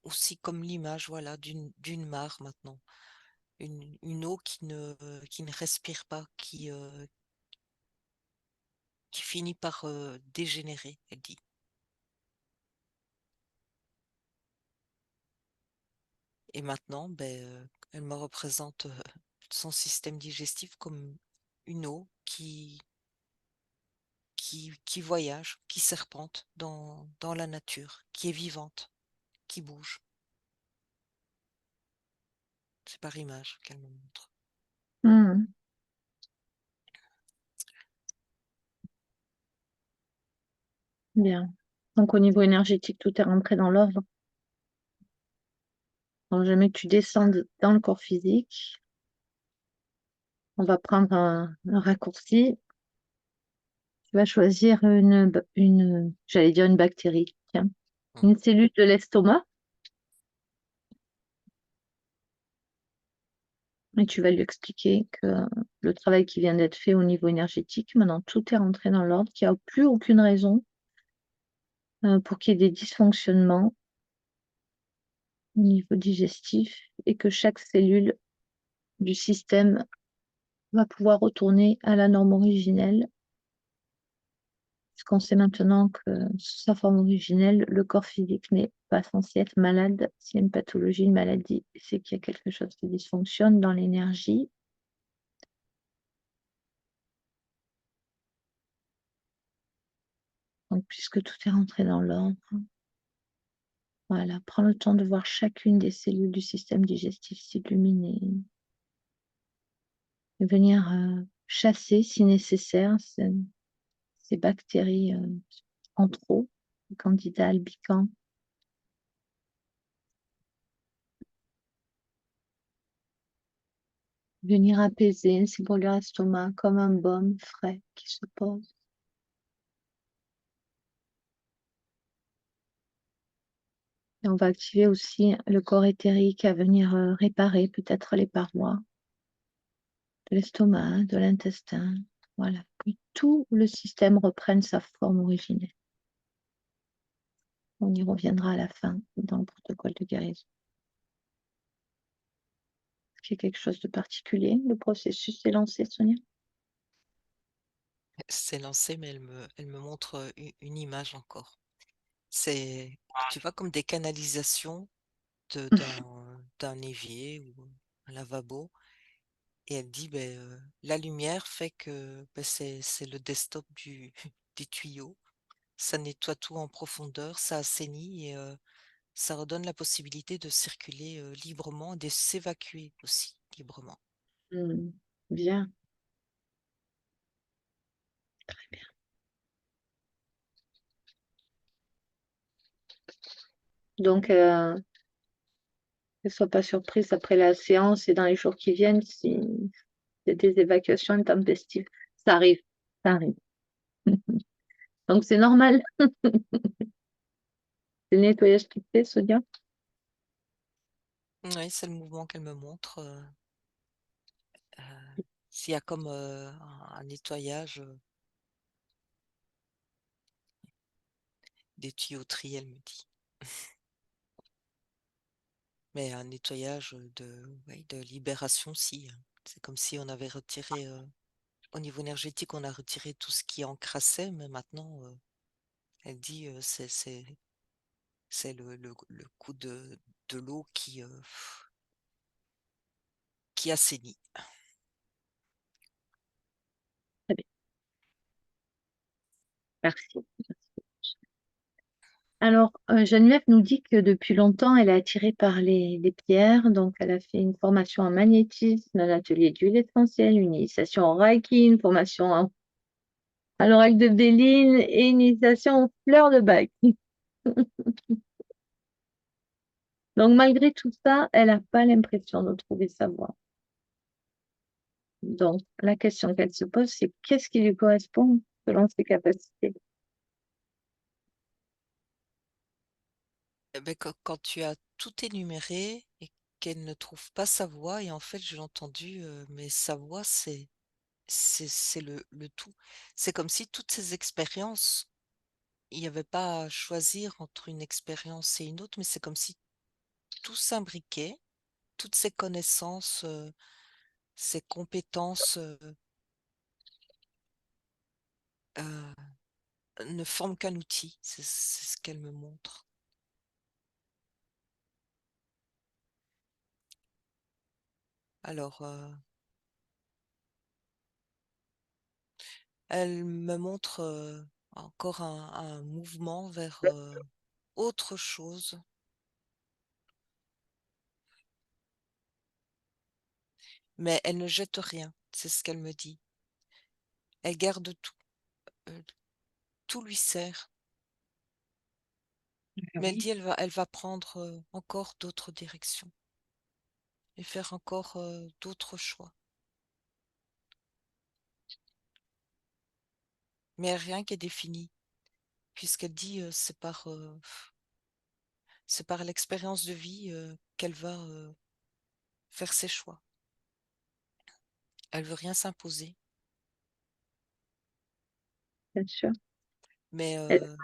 B: aussi comme l'image, voilà, d'une mare maintenant. Une eau qui ne respire pas, qui finit par dégénérer, elle dit. Et maintenant, ben, elle me représente son système digestif comme une eau qui voyage, qui serpente dans la nature, qui est vivante, qui bouge. C'est par image qu'elle me montre.
A: Hmm, bien. Donc, au niveau énergétique, tout est rentré dans l'ordre. Donc, jamais que tu descendes dans le corps physique, on va prendre un raccourci. Tu vas choisir j'allais dire une bactérie, tiens,
B: Mm.
A: une cellule de l'estomac, et tu vas lui expliquer que le travail qui vient d'être fait au niveau énergétique, maintenant tout est rentré dans l'ordre, qu'il n'y a plus aucune raison pour qu'il y ait des dysfonctionnements au niveau digestif et que chaque cellule du système va pouvoir retourner à la norme originelle. Parce qu'on sait maintenant que sous sa forme originelle, le corps physique n'est pas censé être malade. S'il y a une pathologie, une maladie, c'est qu'il y a quelque chose qui dysfonctionne dans l'énergie. Donc, puisque tout est rentré dans l'ordre, voilà, prends le temps de voir chacune des cellules du système digestif s'illuminer et venir chasser, si nécessaire, ces bactéries en trop, le candida albicans. Venir apaiser ces brûlures estomac comme un baume frais qui se pose. Et on va activer aussi le corps éthérique à venir réparer peut-être les parois de l'estomac, de l'intestin. Voilà, que tout le système reprenne sa forme originelle. On y reviendra à la fin dans le protocole de guérison. Est-ce qu'il y a quelque chose de particulier? Le processus est lancé, Sonia?
B: C'est lancé, mais elle me montre une image encore. C'est, tu vois, comme des canalisations d'un évier ou un lavabo. Et elle dit, ben, la lumière fait que ben, c'est le desktop du tuyau. Ça nettoie tout en profondeur, ça assainit et ça redonne la possibilité de circuler librement et de s'évacuer aussi librement.
A: Bien, très bien. Donc, ne sois pas surprise après la séance et dans les jours qui viennent si il y a des évacuations intempestives. Ça arrive, ça arrive. Donc, c'est normal. C'est le nettoyage qui fait, Sonia.
B: Oui, c'est le mouvement qu'elle me montre. S'il y a comme un nettoyage des tuyauteries, elle me dit. Mais un nettoyage ouais, de libération, si. Hein. C'est comme si on avait retiré, au niveau énergétique, on a retiré tout ce qui encrassait, mais maintenant, elle dit, c'est le coup de l'eau qui assainit.
A: Très bien, merci. Alors, Geneviève nous dit que depuis longtemps, elle est attirée par les pierres. Donc, elle a fait une formation en magnétisme, un atelier d'huile essentielle, une initiation en Reiki, une formation à l'oracle de Béline et une initiation aux fleurs de bac. Donc, malgré tout ça, elle n'a pas l'impression de trouver sa voie. Donc, la question qu'elle se pose, c'est qu'est-ce qui lui correspond selon ses capacités?
B: Eh ben, quand tu as tout énuméré et qu'elle ne trouve pas sa voix, et en fait, j'ai entendu, mais sa voix, c'est le tout. C'est comme si toutes ces expériences, il n'y avait pas à choisir entre une expérience et une autre, mais c'est comme si tout s'imbriquait, toutes ces connaissances, ces compétences ne forment qu'un outil. C'est ce qu'elle me montre. Alors, elle me montre encore un mouvement vers autre chose, mais elle ne jette rien. C'est ce qu'elle me dit. Elle garde tout. euh, tout lui sert.
A: Ah
B: Mais elle
A: oui,
B: dit elle va prendre encore d'autres directions et faire encore d'autres choix. Mais rien qui est défini, puisqu'elle dit c'est par l'expérience de vie qu'elle va faire ses choix. Elle veut rien s'imposer.
A: bien sûr.
B: Mais
A: Elle-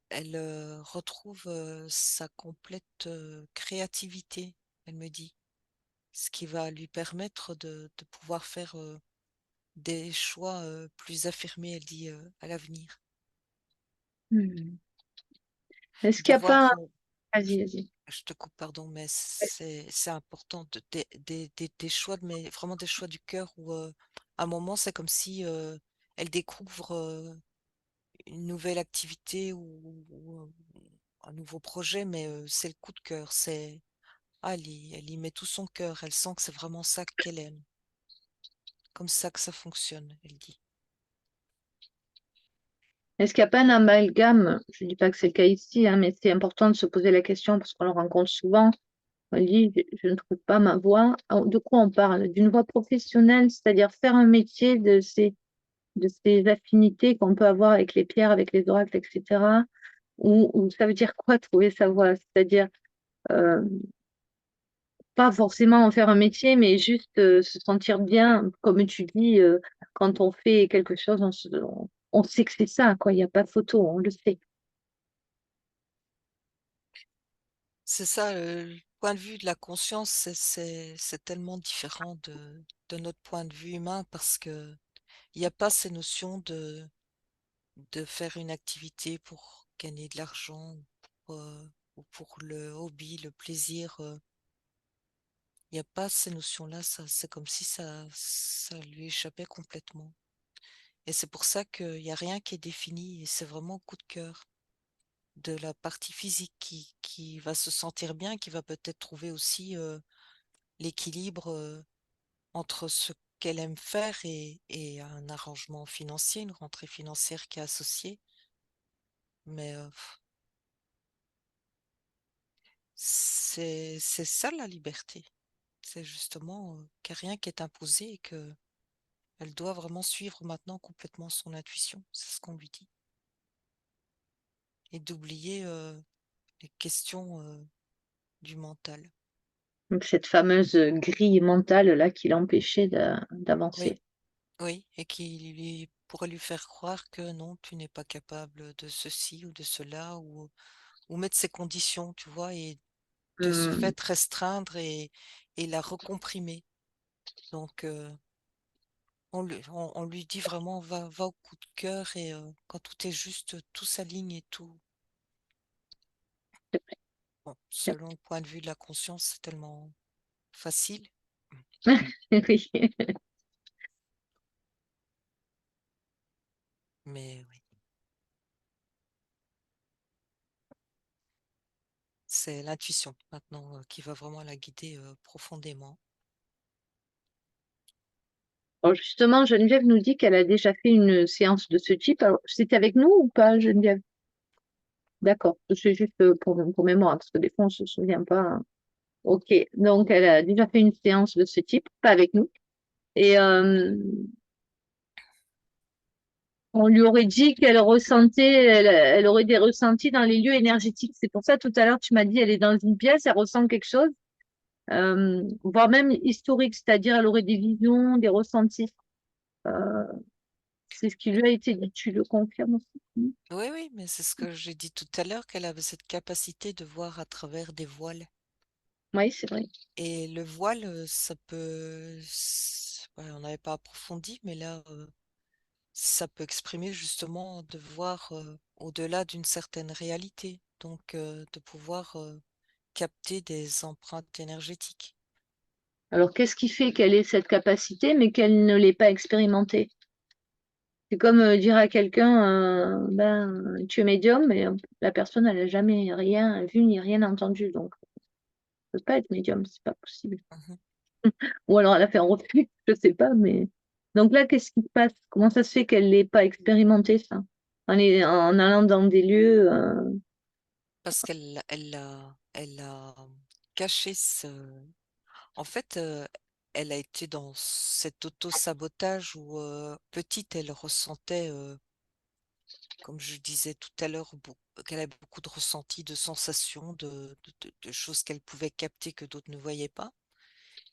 B: elle retrouve sa complète créativité, elle me dit, ce qui va lui permettre de pouvoir faire des choix plus affirmés, elle dit, à l'avenir.
A: Hmm. Est-ce qu'il n'y a pas...
B: D'avoir,
A: Vas-y, vas-y.
B: je te coupe, pardon, mais c'est important, des choix, mais vraiment des choix du cœur où à un moment, c'est comme si elle découvre une nouvelle activité ou un nouveau projet, mais c'est le coup de cœur. Elle y met tout son cœur. Elle sent que c'est vraiment ça qu'elle aime. Comme ça que ça fonctionne, elle dit.
A: Est-ce qu'il n'y a pas un amalgame? Je ne dis pas que c'est le cas ici, hein, mais c'est important de se poser la question parce qu'on le rencontre souvent. On dit, je ne trouve pas ma voie. De quoi on parle? D'une voie professionnelle, c'est-à-dire faire un métier de ces affinités qu'on peut avoir avec les pierres, avec les oracles, etc. Ou ça veut dire quoi trouver sa voie? C'est-à-dire euh, pas forcément en faire un métier, mais juste se sentir bien, comme tu dis, quand on fait quelque chose, on sait que c'est ça, quoi. Il n'y a pas de photo, on le sait.
B: C'est ça, le point de vue de la conscience, c'est tellement différent de notre point de vue humain parce que il n'y a pas ces notions de faire une activité pour gagner de l'argent ou pour le hobby, le plaisir. Il n'y a pas ces notions-là. C'est comme si ça lui échappait complètement. Et c'est pour ça qu'il n'y a rien qui est défini et c'est vraiment au coup de cœur de la partie physique qui va se sentir bien, qui va peut-être trouver aussi l'équilibre entre ce qu'elle aime faire et un arrangement financier, une rentrée financière qui est associée. Mais c'est ça la liberté. C'est justement qu'il n'y a rien qui est imposé et que elle doit vraiment suivre maintenant complètement son intuition. C'est ce qu'on lui dit. Et d'oublier les questions du mental.
A: Donc, cette fameuse grille mentale là qui l'empêchait
B: Oui,
A: d'avancer.
B: oui, et qui pourrait lui faire croire que non, tu n'es pas capable de ceci ou de cela, ou mettre ses conditions, tu vois, et de ce
A: Hmm,
B: fait restreindre et la recomprimer. Donc, on lui dit vraiment, va au coup de cœur et quand tout est juste, tout s'aligne et tout.
A: c'est
B: Bon,
A: vrai.
B: selon le point de vue de la conscience, c'est tellement facile,
A: Oui.
B: mais oui, c'est l'intuition maintenant qui va vraiment la guider profondément.
A: Alors justement, Geneviève nous dit qu'elle a déjà fait une séance de ce type. Alors, c'était avec nous ou pas, Geneviève? D'accord, c'est juste pour mémoire, parce que des fois, on ne se souvient pas, hein. Ok, donc elle a déjà fait une séance de ce type, pas avec nous. Et on lui aurait dit qu'elle ressentait, elle aurait des ressentis dans les lieux énergétiques. C'est pour ça, tout à l'heure, tu m'as dit, elle est dans une pièce, elle ressent quelque chose, voire même historique, c'est-à-dire elle aurait des visions, des ressentis. Euh, c'est ce qui lui a été dit. Tu le confirmes aussi?
B: Oui, oui, mais c'est ce que j'ai dit tout à l'heure, qu'elle avait cette capacité de voir à travers des voiles.
A: Oui, c'est vrai.
B: Et le voile, ça peut... ouais, on n'avait pas approfondi, mais là, ça peut exprimer justement de voir au-delà d'une certaine réalité. Donc, de pouvoir capter des empreintes énergétiques.
A: Alors, qu'est-ce qui fait qu'elle ait cette capacité, mais qu'elle ne l'ait pas expérimentée? C'est comme dire à quelqu'un, ben, tu es médium, mais la personne, elle n'a jamais rien vu ni rien entendu. Donc, elle ne peut pas être médium, c'est pas possible.
B: Mhm.
A: Ou alors, elle a fait un refus, je sais pas, mais. Donc là, qu'est-ce qui se passe? Comment ça se fait qu'elle n'ait pas expérimenté ça? En allant dans des lieux.
B: Parce elle a caché ce... En fait, elle a été dans cet auto-sabotage où, petite, elle ressentait, comme je disais tout à l'heure, qu'elle avait beaucoup de ressentis, de sensations, de choses qu'elle pouvait capter que d'autres ne voyaient pas.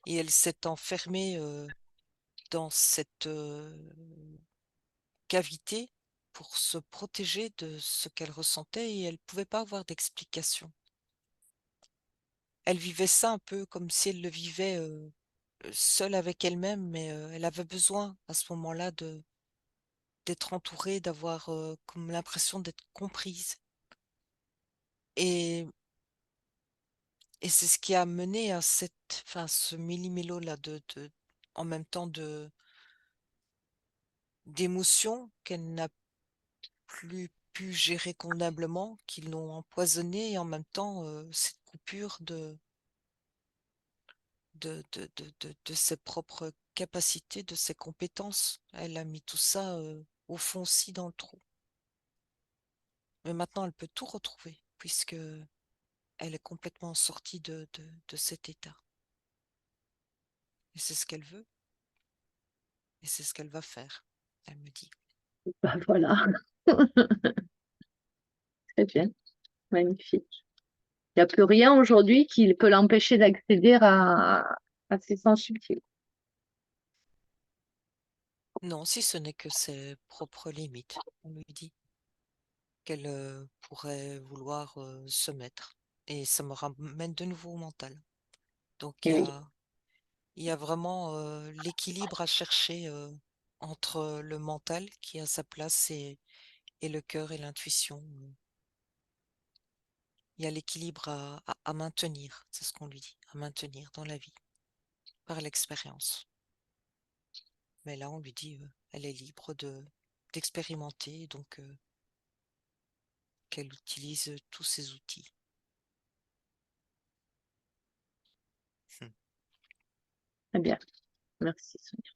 B: Et elle s'est enfermée dans cette cavité pour se protéger de ce qu'elle ressentait et elle pouvait pas avoir d'explication. Elle vivait ça un peu comme si elle le vivait, seule avec elle-même, mais elle avait besoin à ce moment-là de d'être entourée, d'avoir, comme l'impression d'être comprise et c'est ce qui a mené à ce méli-mélo là de en même temps d'émotions qu'elle n'a plus pu gérer convenablement, qui l'ont empoisonnée et en même temps, cette coupure de ses propres capacités, de ses compétences. Elle a mis tout ça, au fond aussi dans le trou. Mais maintenant, elle peut tout retrouver puisque elle est complètement sortie de cet état et c'est ce qu'elle veut et c'est ce qu'elle va faire, elle me dit.
A: Bah, voilà, très bien, magnifique. Il n'y a plus rien aujourd'hui qui peut l'empêcher d'accéder à ses sens subtils.
B: Non, si ce n'est que ses propres limites, on lui dit, qu'elle, pourrait vouloir, se mettre et ça me ramène de nouveau au mental. Donc
A: Et oui,
B: il y a vraiment, l'équilibre à chercher, entre le mental qui a sa place et le cœur et l'intuition. Il y a l'équilibre à maintenir, c'est ce qu'on lui dit, à maintenir dans la vie, par l'expérience. Mais là, on lui dit, elle est libre d'expérimenter, donc qu'elle utilise tous ses outils. Mmh.
A: très bien, merci Sonia.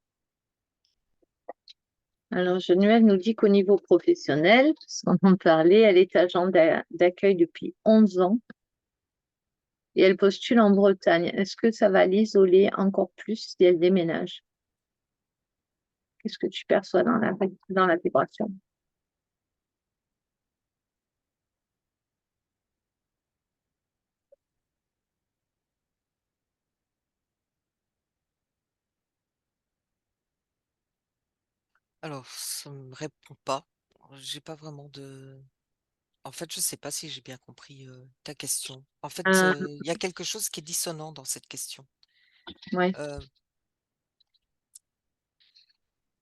A: Alors, Geneviève nous dit qu'au niveau professionnel, puisqu'on en parlait, elle est agent d'accueil depuis 11 ans et elle postule en Bretagne. Est-ce que ça va l'isoler encore plus si elle déménage? Qu'est-ce que tu perçois dans la vibration?
B: Alors, ça me répond pas. J'ai pas vraiment de en fait, je sais pas si j'ai bien compris, ta question. En fait,
A: Euh,
B: il y a quelque chose qui est dissonant dans cette question.
A: ouais.
B: Heu,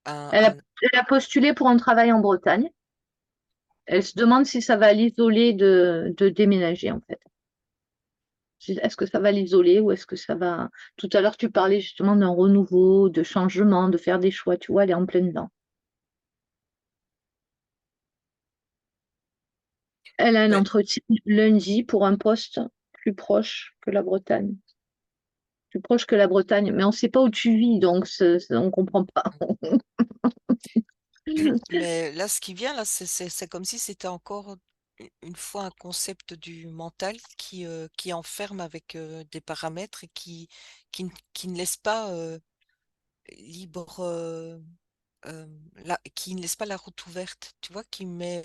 B: un
A: Elle a,
B: un
A: elle a postulé pour un travail en Bretagne. Elle se demande si ça va l'isoler de déménager, en fait. Est-ce que ça va l'isoler ou est-ce que ça va... Tout à l'heure, tu parlais justement d'un renouveau, de changement, de faire des choix. Tu vois, elle est en pleine dedans. Elle a un
B: beh,
A: entretien lundi pour un poste plus proche que la Bretagne. Plus proche que la Bretagne. Mais on ne sait pas où tu vis, donc on ne comprend pas.
B: mais là, ce qui vient là, c'est comme si c'était encore une fois un concept du mental qui enferme avec, des paramètres et qui ne laisse pas, libre, qui ne laisse pas la route ouverte, tu vois? Qui met,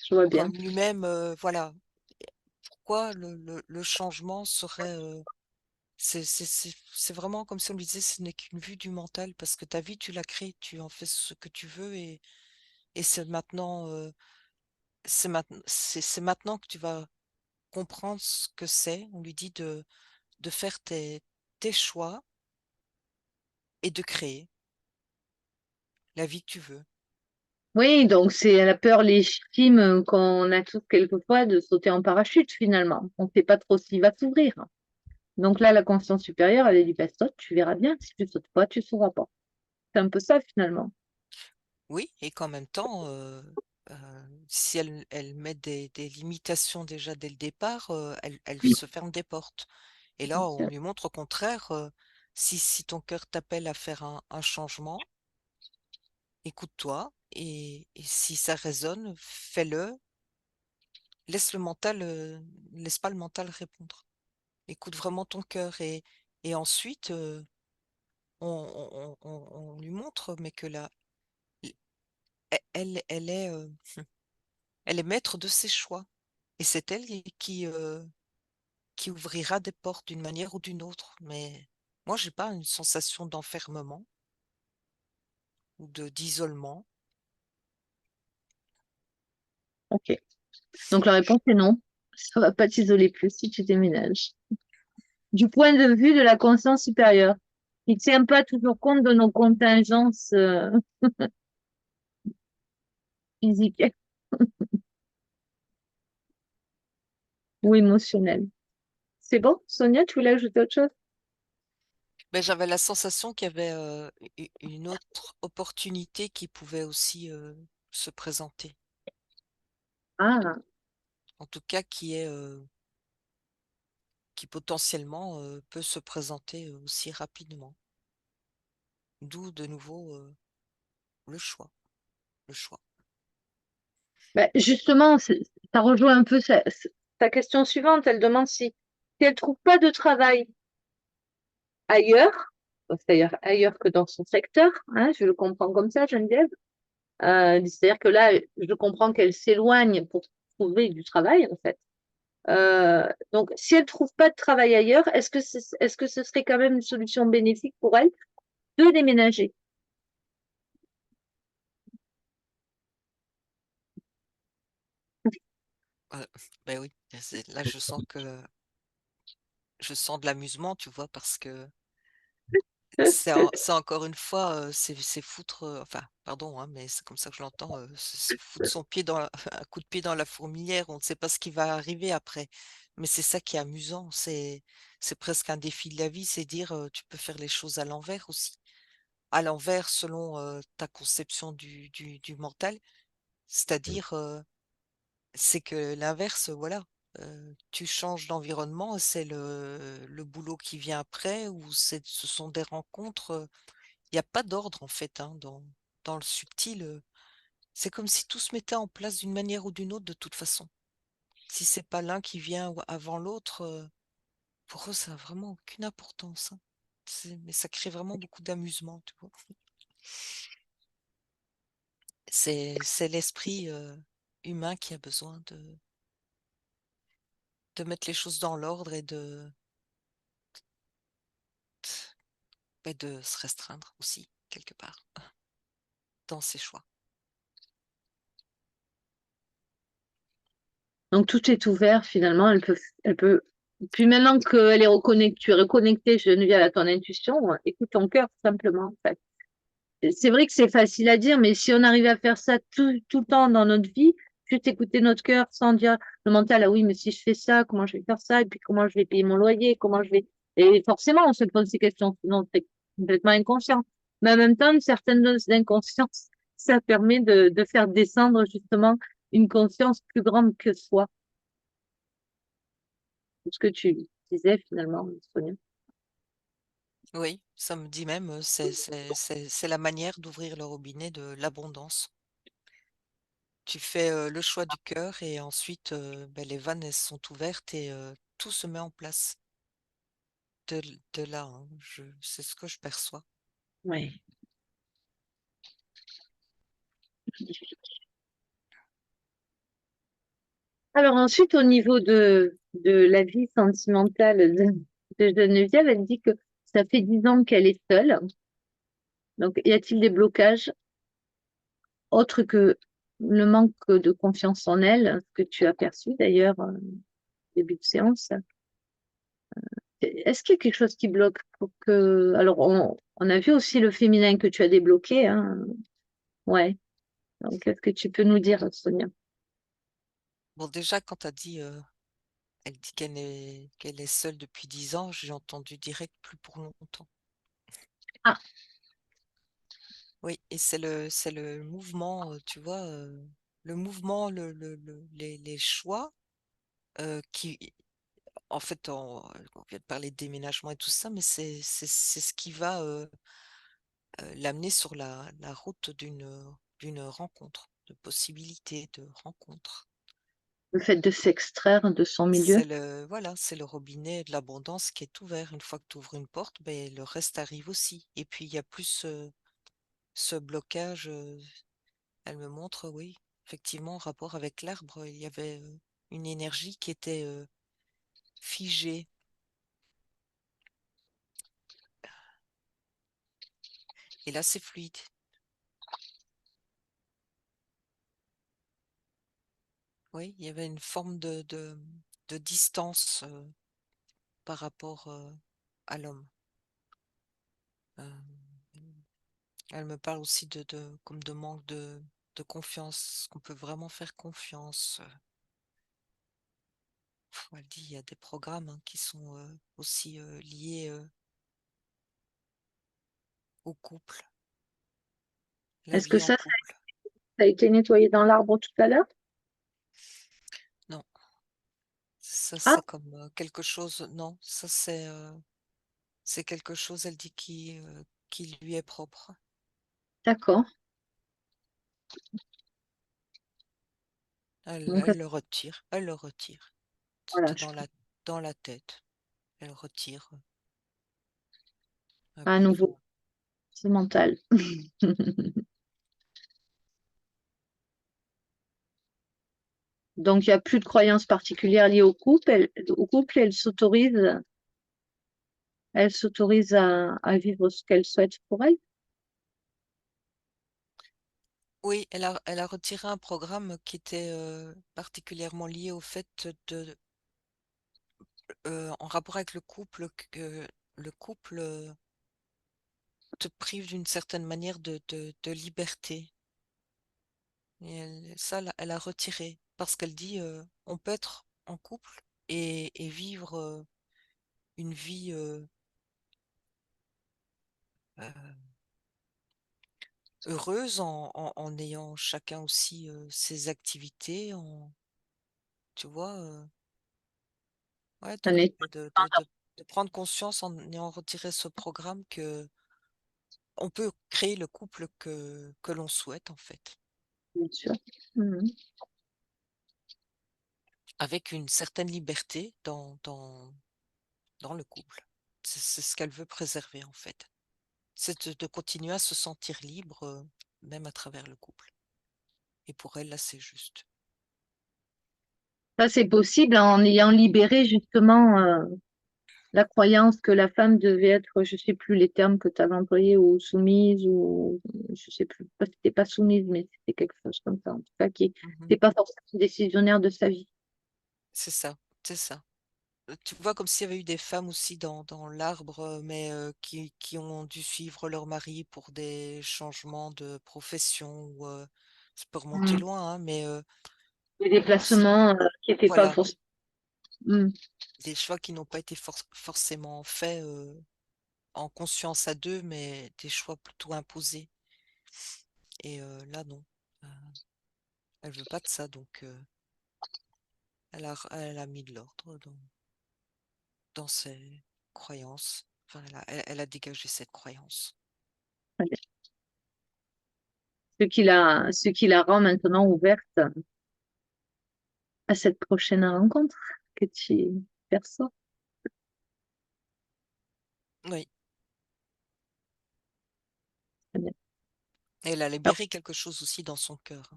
A: Je vois bien.
B: comme lui-même, voilà. Pourquoi le changement serait, c'est vraiment comme si on lui disait: «Ce n'est qu'une vue du mental parce que ta vie, tu la crées, tu en fais ce que tu veux et c'est maintenant, c'est maintenant que tu vas comprendre ce que c'est». On lui dit de faire tes choix et de créer la vie que tu veux.
A: Oui, donc c'est la peur légitime qu'on a tous quelquefois de sauter en parachute finalement. On ne sait pas trop s'il va s'ouvrir. Donc là, la conscience supérieure, elle a dit, bah, saute, tu verras bien. Si tu sautes pas, tu sauras pas. C'est un peu ça finalement.
B: Oui et qu'en même temps, heu, si elle met des limitations déjà dès le départ, elle se ferme des portes et là, on lui montre au contraire, si ton cœur t'appelle à faire un changement, écoute-toi et si ça résonne, fais-le. Laisse pas le mental répondre. Écoute vraiment ton cœur et ensuite, on lui montre mais que la elle est, elle est maître de ses choix et c'est elle qui ouvrira des portes d'une manière ou d'une autre. Mais moi, j'ai pas une sensation d'enfermement ou de d'isolement.
A: Ok. Donc la réponse est non. Ça va pas t'isoler plus si tu déménages. Du point de vue de la conscience supérieure, il ne tient pas toujours compte de nos contingences physiques ou émotionnelles. C'est bon, Sonia, tu voulais ajouter autre chose?
B: Mais j'avais la sensation qu'il y avait une autre opportunité qui pouvait aussi se présenter.
A: Ah,
B: En tout cas, qui potentiellement peut se présenter aussi rapidement. D'où de nouveau le choix. Le choix.
A: ben, justement, ça rejoint un peu sa question suivante. Elle demande si elle trouve pas de travail ailleurs, c'est-à-dire ailleurs que dans son secteur, hein, je le comprends comme ça, Geneviève. C'est-à-dire que là, je comprends qu'elle s'éloigne pour trouver du travail, en fait. Donc, si elle trouve pas de travail ailleurs, est-ce que ce serait quand même une solution bénéfique pour elle de déménager?
B: Euh, ben oui, là je sens de l'amusement, tu vois, parce que c'est encore une fois, c'est foutre, enfin, pardon, hein, mais c'est comme ça que je l'entends, c'est foutre son pied un coup de pied dans la fourmilière. On ne sait pas ce qui va arriver après. Mais c'est ça qui est amusant. C'est presque un défi de la vie, c'est dire, tu peux faire les choses à l'envers aussi. À l'envers selon ta conception du mental. C'est-à-dire, c'est que l'inverse, voilà. Tu changes d'environnement, c'est le boulot qui vient après, ou ce sont des rencontres. Il n'y a pas d'ordre en fait hein, dans le subtil. C'est comme si tout se mettait en place d'une manière ou d'une autre de toute façon. Si c'est pas l'un qui vient avant l'autre, pour eux, ça n'a vraiment aucune importance. Hein. Mais ça crée vraiment beaucoup d'amusement, tu vois. C'est l'esprit humain qui a besoin de mettre les choses dans l'ordre et de se restreindre aussi, quelque part, dans ses choix.
A: Donc, tout est ouvert, finalement, elle peut, puis maintenant qu'elle est reconnectée, tu es reconnectée, Geneviève, à ton intuition, écoute ton cœur, tout simplement, en fait. C'est vrai que c'est facile à dire, mais si on arrive à faire ça tout le temps dans notre vie, juste écouter notre cœur sans dire le mental, ah oui, mais si je fais ça, comment je vais faire ça, et puis comment je vais payer mon loyer, comment je vais... Et forcément, on se pose ces questions, sinon c'est complètement inconscient. Mais en même temps, une certaine dose d'inconscience, ça permet de faire descendre justement une conscience plus grande que soi. C'est ce que tu disais finalement, Sonia.
B: Oui, ça me dit même, c'est la manière d'ouvrir le robinet de l'abondance. Tu fais le choix du cœur et ensuite ben, les vannes elles sont ouvertes et tout se met en place. De là, hein, c'est ce que je perçois.
A: Oui. Alors ensuite, au niveau de la vie sentimentale de Geneviève, elle dit que ça fait 10 ans qu'elle est seule. Donc, y a-t-il des blocages autres que le manque de confiance en elle, ce que tu as perçu d'ailleurs au début de séance? Est-ce qu'il y a quelque chose qui bloque pour que... Alors, on a vu aussi le féminin que tu as débloqué, hein. Ouais. Donc, est-ce que tu peux nous dire, Sonia?
B: Bon, déjà, quand elle dit qu'elle est seule depuis 10 ans, j'ai entendu direct plus pour longtemps.
A: Ah,
B: Oui, et c'est le mouvement, tu vois, le mouvement, les choix qui, en fait, on vient de parler de déménagement et tout ça, mais c'est ce qui va l'amener sur la route d'une rencontre, de possibilités de rencontre.
A: le fait de s'extraire de son milieu.
B: C'est le robinet de l'abondance qui est ouvert. Une fois que tu ouvres une porte, ben, le reste arrive aussi. Et puis, il y a plus ce blocage. Elle me montre, oui, effectivement, en rapport avec l'arbre, il y avait une énergie qui était figée. Et là, c'est fluide. oui, il y avait une forme de distance par rapport à l'homme. Euh, Elle me parle aussi comme de manque de confiance, qu'on peut vraiment faire confiance. Elle dit il y a des programmes hein, qui sont aussi liés au couple, la
A: Est-ce que
B: vie en
A: ça
B: couple.
A: a été nettoyé dans l'arbre tout à l'heure?
B: Non, ça
A: Ah,
B: c'est comme quelque chose. Non, ça c'est quelque chose. Elle dit qui lui est propre.
A: d'accord. Donc,
B: Elle le retire, elle le retire.
A: voilà,
B: Tout dans la tête. Elle retire un
A: à
B: peu
A: nouveau, c'est mental. Donc, il n'y a plus de croyances particulières liées au couple, elle s'autorise à vivre ce qu'elle souhaite pour elle.
B: Oui, elle a retiré un programme qui était particulièrement lié au fait en rapport avec le couple, que le couple te prive d'une certaine manière de liberté. Et ça, elle a retiré parce qu'elle dit on peut être en couple et vivre une vie euh, heureuse en ayant chacun aussi ses activités, tu vois, ouais,
A: Un état
B: de prendre conscience en ayant retiré ce programme que on peut créer le couple que l'on souhaite en fait,
A: bien sûr. Mhm.
B: avec une certaine liberté dans le couple. C'est ce qu'elle veut préserver en fait. C'est de continuer à se sentir libre, même à travers le couple. Et pour elle, là, c'est juste.
A: Ça, c'est possible en ayant libéré justement la croyance que la femme devait être, je sais plus les termes que tu avais employés, ou soumise, ou je sais plus, c'était pas soumise, mais c'était quelque chose comme ça, en tout cas, qui
B: Mhm.
A: n'était pas forcément décisionnaire de sa vie.
B: C'est ça, c'est ça. Tu vois, comme s'il y avait eu des femmes aussi dans l'arbre, mais qui ont dû suivre leur mari pour des changements de profession ou ça peut remonter
A: Mm.
B: loin, hein, mais
A: Des
B: c'est-
A: déplacements qui n'étaient pas
B: voilà,
A: forcément. Mm.
B: des choix qui n'ont pas été forcément faits en conscience à deux, mais des choix plutôt imposés. Et là, non. Euh, Elle veut pas de ça, donc elle a mis de l'ordre dans ses croyances. Enfin, elle a dégagé cette croyance.
A: Ce qui la rend maintenant ouverte à cette prochaine rencontre que tu perçois.
B: Oui,
A: Très bien.
B: elle a
A: Alors,
B: libéré quelque chose aussi dans son cœur.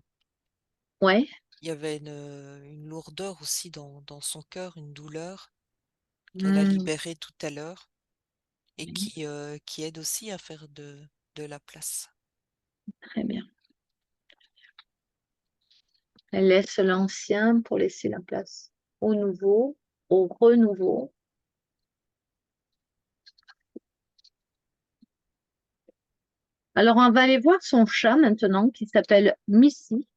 A: ouais.
B: Il y avait une lourdeur aussi dans son cœur, une douleur qu'elle a
A: Mm.
B: libérée tout à l'heure et qui aide aussi à faire de la place.
A: Très bien. Elle laisse l'ancien pour laisser la place au nouveau, au renouveau. Alors, on va aller voir son chat maintenant qui s'appelle Missy.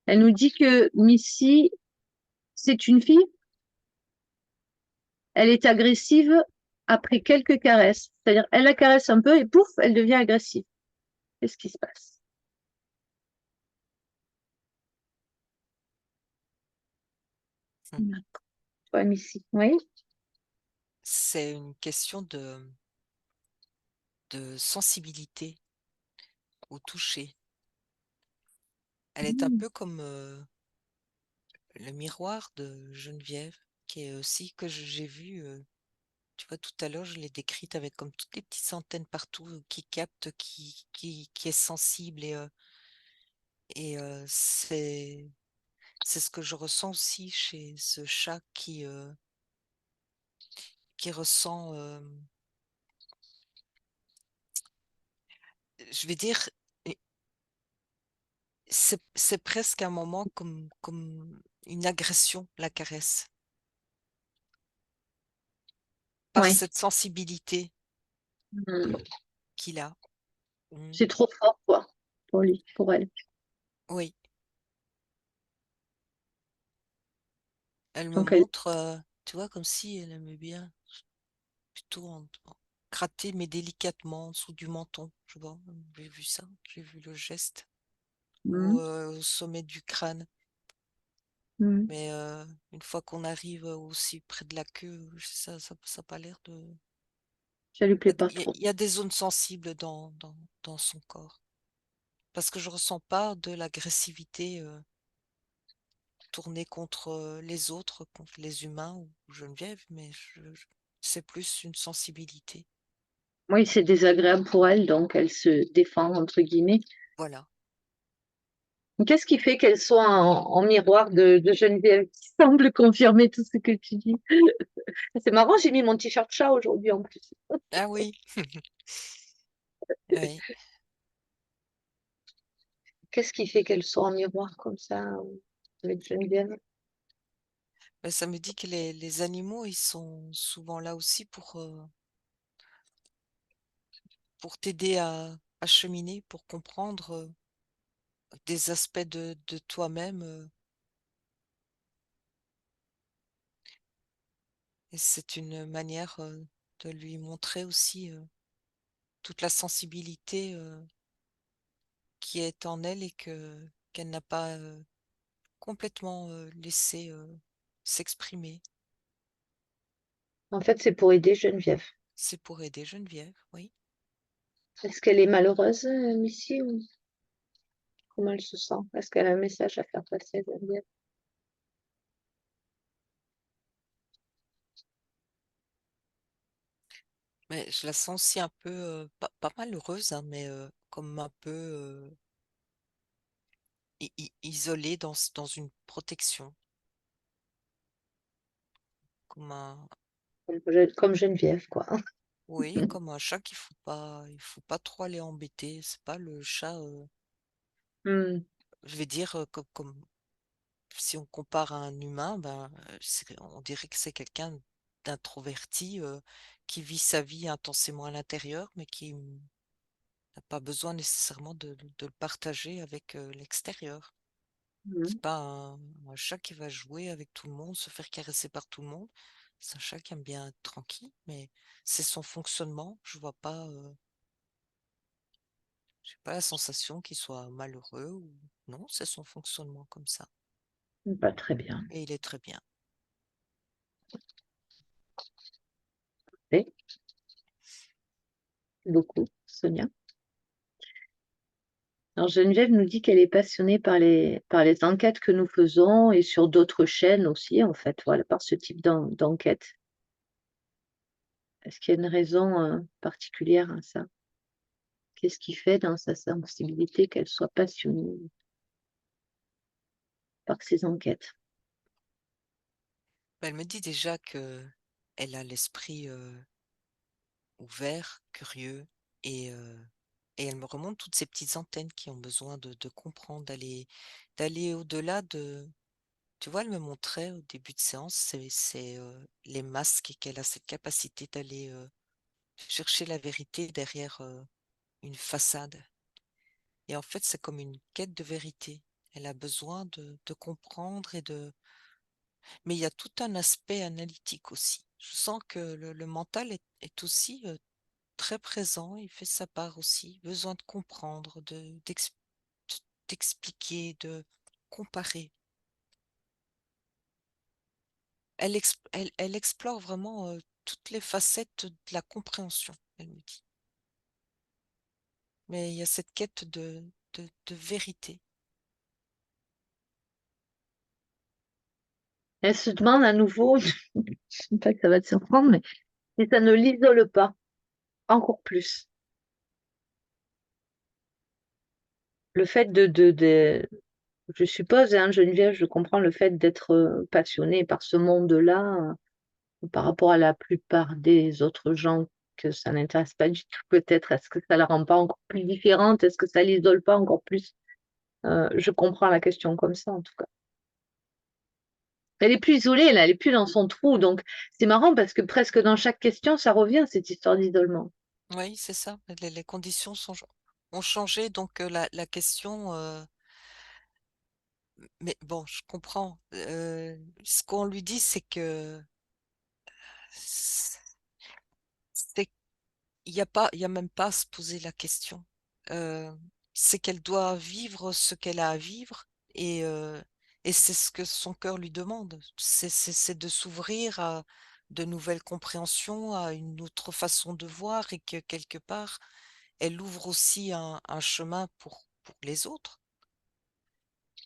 A: Elle nous dit que Missy, c'est une fille. Elle est agressive après quelques caresses. C'est-à-dire, elle la caresse un peu et pouf, elle devient agressive. Qu'est-ce qui se passe?
B: Hmm.
A: Toi, Missy. Oui.
B: C'est une question de sensibilité au toucher. Elle est un
A: Mm.
B: peu comme le miroir de Geneviève, qui est aussi que j'ai vu. Tu vois, tout à l'heure, je l'ai décrite avec comme toutes les petites antennes partout qui captent, qui est sensible et c'est ce que je ressens aussi chez ce chat qui ressent, je vais dire, c'est presque un moment comme une agression, la caresse, par
A: Ouais.
B: cette sensibilité
A: Mm.
B: qu'il a. Mm.
A: C'est trop fort, quoi, pour lui, pour elle.
B: Oui, elle me
A: Donc elle.
B: montre, tu vois, comme si elle aimait bien plutôt gratter, mais délicatement, en dessous du menton. Je vois, j'ai vu ça, j'ai vu le geste, ou
A: Mm.
B: au sommet du crâne.
A: Mm.
B: Mais une fois qu'on arrive aussi près de la queue, ça n'a pas l'air de...
A: Ça lui plaît
B: Il
A: pas
B: y a,
A: trop.
B: il y a des zones sensibles dans son corps. Parce que je ressens pas de l'agressivité tournée contre les autres, contre les humains ou Geneviève, mais c'est plus une sensibilité.
A: Oui, c'est désagréable pour elle, donc elle se défend, entre guillemets.
B: Voilà.
A: Qu'est-ce qui fait qu'elle soit en miroir de Geneviève qui semble confirmer tout ce que tu dis? C'est marrant, j'ai mis mon t-shirt chat aujourd'hui en plus.
B: Ah oui, oui.
A: Qu'est-ce qui fait qu'elle soit en miroir comme ça avec Geneviève?
B: Ben, ça me dit que les animaux, ils sont souvent là aussi pour t'aider à cheminer, pour comprendre des aspects de toi-même. Et c'est une manière de lui montrer aussi toute la sensibilité qui est en elle et qu'elle n'a pas complètement laissé s'exprimer.
A: En fait, c'est pour aider Geneviève.
B: C'est pour aider Geneviève, oui.
A: Est-ce qu'elle est malheureuse, Missy, ou comment elle se sent? Est-ce qu'elle a un message à faire passer à Geneviève?
B: Mais je la sens aussi un peu, pas malheureuse, hein, mais comme un peu isolée dans une protection, comme un,
A: Comme Geneviève, quoi.
B: oui, comme un chat il faut pas trop aller embêter. C'est pas le chat,
A: Hmm.
B: je vais dire, comme si on compare à un humain, ben, on dirait que c'est quelqu'un d'introverti qui vit sa vie intensément à l'intérieur, mais qui n'a pas besoin nécessairement de le partager avec l'extérieur.
A: Hmm.
B: C'est pas un chat qui va jouer avec tout le monde, se faire caresser par tout le monde. C'est un chat qui aime bien être tranquille, mais c'est son fonctionnement. Je vois pas, j'ai pas la sensation qu'il soit malheureux ou non, c'est son fonctionnement comme ça.
A: Pas très bien.
B: Et il est très bien.
A: Oui, beaucoup, Sonia. Alors Geneviève nous dit qu'elle est passionnée par les enquêtes que nous faisons et sur d'autres chaînes aussi, en fait, voilà, par ce type d'enquête. Est-ce qu'il y a une raison particulière à ça? Qu'est-ce qui fait dans sa sensibilité qu'elle soit passionnée par ces enquêtes?
B: Elle me dit déjà que elle a l'esprit ouvert, curieux, et, euh, et elle me remonte toutes ces petites antennes qui ont besoin de comprendre, d'aller au-delà de... Tu vois, elle me montrait au début de séance, c'est les masques et qu'elle a cette capacité d'aller chercher la vérité derrière une façade. Et en fait, c'est comme une quête de vérité. Elle a besoin de comprendre Mais il y a tout un aspect analytique aussi. Je sens que le mental est aussi très présent, il fait sa part aussi, besoin de comprendre, d'expliquer, de comparer. Elle explore vraiment toutes les facettes de la compréhension, elle me dit. Mais il y a cette quête de vérité.
A: Elle se demande à nouveau, je ne sais pas que ça va te surprendre, mais si ça ne l'isole pas encore plus. Le fait je suppose, hein, Geneviève, je comprends le fait d'être passionnée par ce monde-là par rapport à la plupart des autres gens que ça n'intéresse pas du tout, peut-être. Est-ce que ça la rend pas encore plus différente? Est-ce que ça l'isole pas encore plus? Je comprends la question comme ça, en tout cas. Elle est plus isolée, là, elle est plus dans son trou, donc c'est marrant parce que presque dans chaque question, ça revient, cette histoire d'isolement.
B: Oui, c'est ça. Les conditions ont changé, donc la question. Mais bon, je comprends. Ce qu'on lui dit, c'est que c'est il y a même pas à se poser la question. Euh, c'est qu'elle doit vivre ce qu'elle a à vivre et c'est ce que son cœur lui demande. C'est de s'ouvrir à de nouvelles compréhensions, à une autre façon de voir et que quelque part, elle ouvre aussi un chemin pour les autres.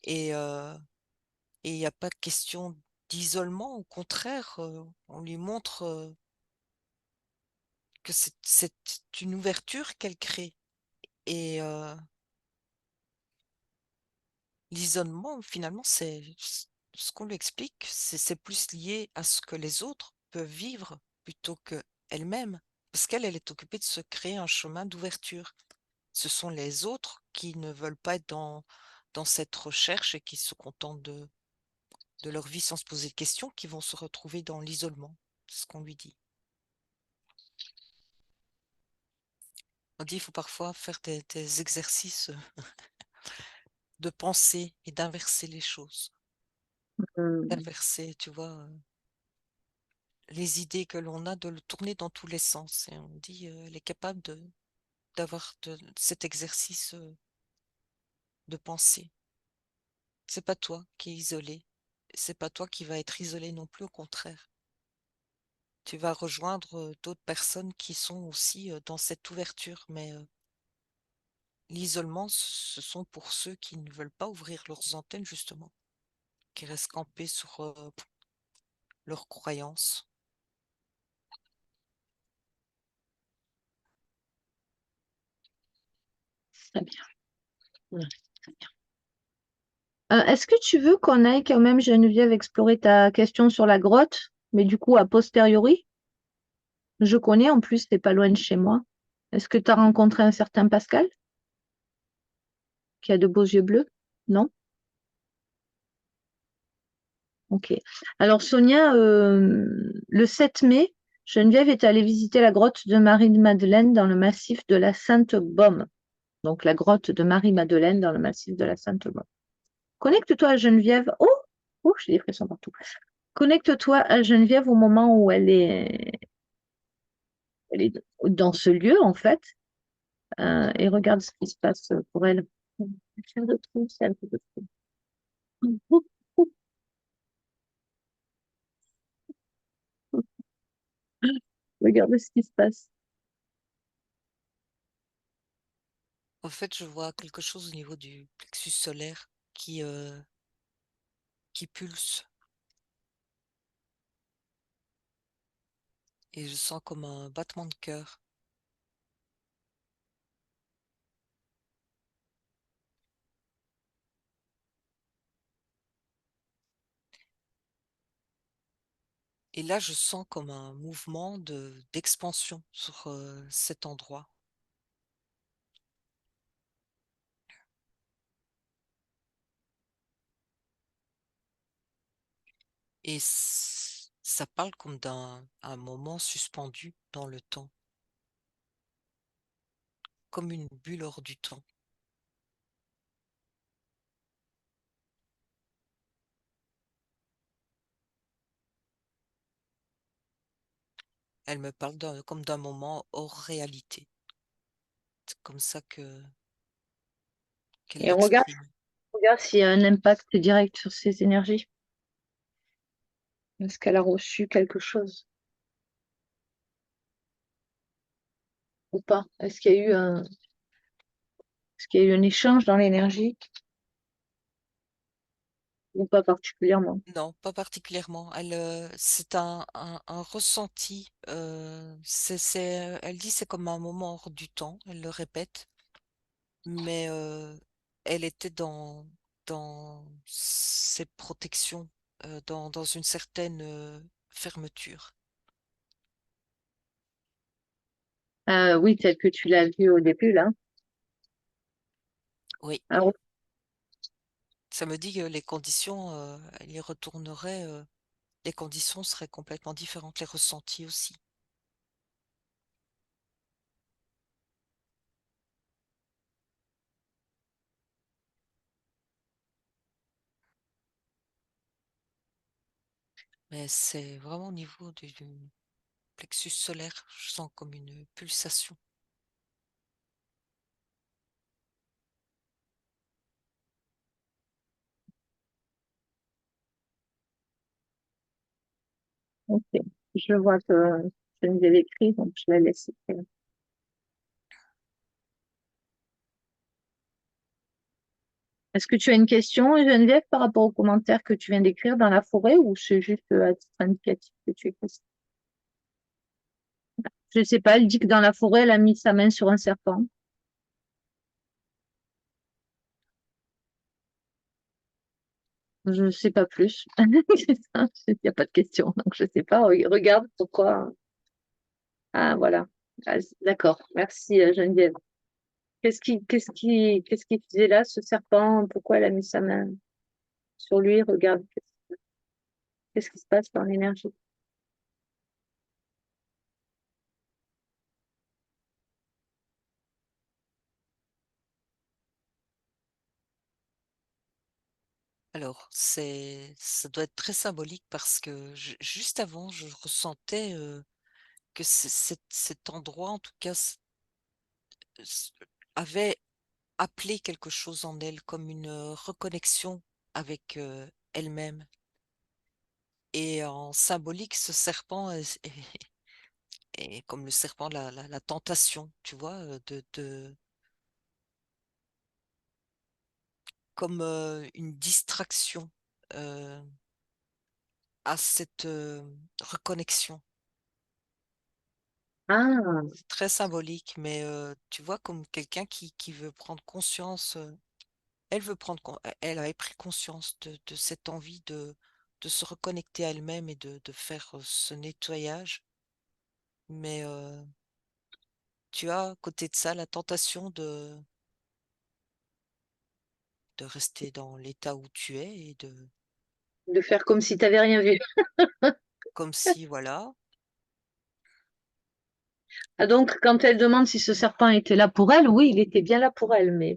B: Et et il n'y a pas de question d'isolement, au contraire, on lui montre que c'est une ouverture qu'elle crée. Et l'isolement, finalement, c'est ce qu'on lui explique, c'est plus lié à ce que les autres peuvent vivre plutôt que elle-même, parce qu'elle est occupée de se créer un chemin d'ouverture. Ce sont les autres qui ne veulent pas être dans cette recherche et qui se contentent de leur vie sans se poser de questions, qui vont se retrouver dans l'isolement. C'est ce qu'on lui dit. On dit qu'il faut parfois faire des exercices de pensée et d'inverser les choses.
A: Mmh.
B: D'inverser, tu vois, les idées que l'on a, de le tourner dans tous les sens. Et on dit, elle est capable d'avoir cet exercice de pensée. C'est pas toi qui es isolé. C'est pas toi qui vas être isolé non plus, au contraire. Tu vas rejoindre d'autres personnes qui sont aussi dans cette ouverture, mais l'isolement, ce sont pour ceux qui ne veulent pas ouvrir leurs antennes, justement, qui restent campés sur leurs croyances.
A: Très bien. Ouais, très bien. Est-ce que tu veux qu'on aille quand même, Geneviève, explorer ta question sur la grotte, mais du coup a posteriori? Je connais en plus, c'est pas loin de chez moi. Est-ce que tu as rencontré un certain Pascal qui a de beaux yeux bleus? Non? Ok. Alors Sonia, le 7 mai, Geneviève est allée visiter la grotte de Marie-Madeleine dans le massif de la Sainte-Baume. Donc la grotte de Marie-Madeleine dans le massif de la Sainte-Baume. Connecte-toi à Geneviève. Oh, oh, j'ai des frissons partout. Connecte-toi à Geneviève au moment où elle est dans ce lieu, en fait, et regarde ce qui se passe pour elle. Je retrouve celle que je trouve. Regarde ce qui se passe.
B: En fait, je vois quelque chose au niveau du plexus solaire qui pulse et je sens comme un battement de cœur. Et là, je sens comme un mouvement d'expansion sur cet endroit. Et ça parle comme d'un un moment suspendu dans le temps, comme une bulle hors du temps. Elle me parle comme d'un moment hors réalité. C'est comme ça qu'elle
A: Et regarde,
B: l'exprime.
A: regarde s'il y a un impact direct sur ses énergies. Est-ce qu'elle a reçu quelque chose ou pas? Est-ce qu'il y a eu un échange dans l'énergie ou pas particulièrement?
B: Non, pas particulièrement. C'est un ressenti. Elle dit c'est comme un moment hors du temps. Elle le répète, mais elle était dans ses protections, dans une certaine fermeture.
A: Oui, tel que tu l'as vu au début, là.
B: Oui,
A: Ah, oui.
B: Ça me dit que les conditions, elle y retournerait, les conditions seraient complètement différentes, les ressentis aussi. Mais c'est vraiment au niveau du plexus solaire, je sens comme une pulsation.
A: Ok. Je vois que Geneviève écrit, donc je la laisse écrire. Est-ce que tu as une question, Geneviève, par rapport aux commentaires que tu viens d'écrire dans la forêt ou c'est juste à titre indicatif que tu écris ça? Je ne sais pas, elle dit que dans la forêt, elle a mis sa main sur un serpent. Je ne sais pas plus. C'est ça, il n'y a pas de question, donc je ne sais pas. Regarde pourquoi. Ah, voilà. Ah, d'accord. Merci, Geneviève. Qu'est-ce qui faisait là, ce serpent? Pourquoi elle a mis sa main sur lui? Regarde, qu'est-ce qui se passe dans l'énergie?
B: Alors, ça doit être très symbolique parce que juste avant, je ressentais que cet endroit, en tout cas, s- avait appelé quelque chose en elle, comme une reconnexion avec elle-même. Et en symbolique, ce serpent est comme le serpent, la tentation, tu vois, comme une distraction euh, à cette reconnexion.
A: Ah,
B: C'est très symbolique, mais tu vois, comme quelqu'un qui veut prendre conscience, elle veut elle avait pris conscience de cette envie de se reconnecter à elle-même et de faire ce nettoyage. Mais tu as, à côté de ça, la tentation de rester dans l'état où tu es et
A: de faire comme si tu n'avais rien vu.
B: comme si, voilà,
A: Ah, donc, quand elle demande si ce serpent était là pour elle, oui, il était bien là pour elle, mais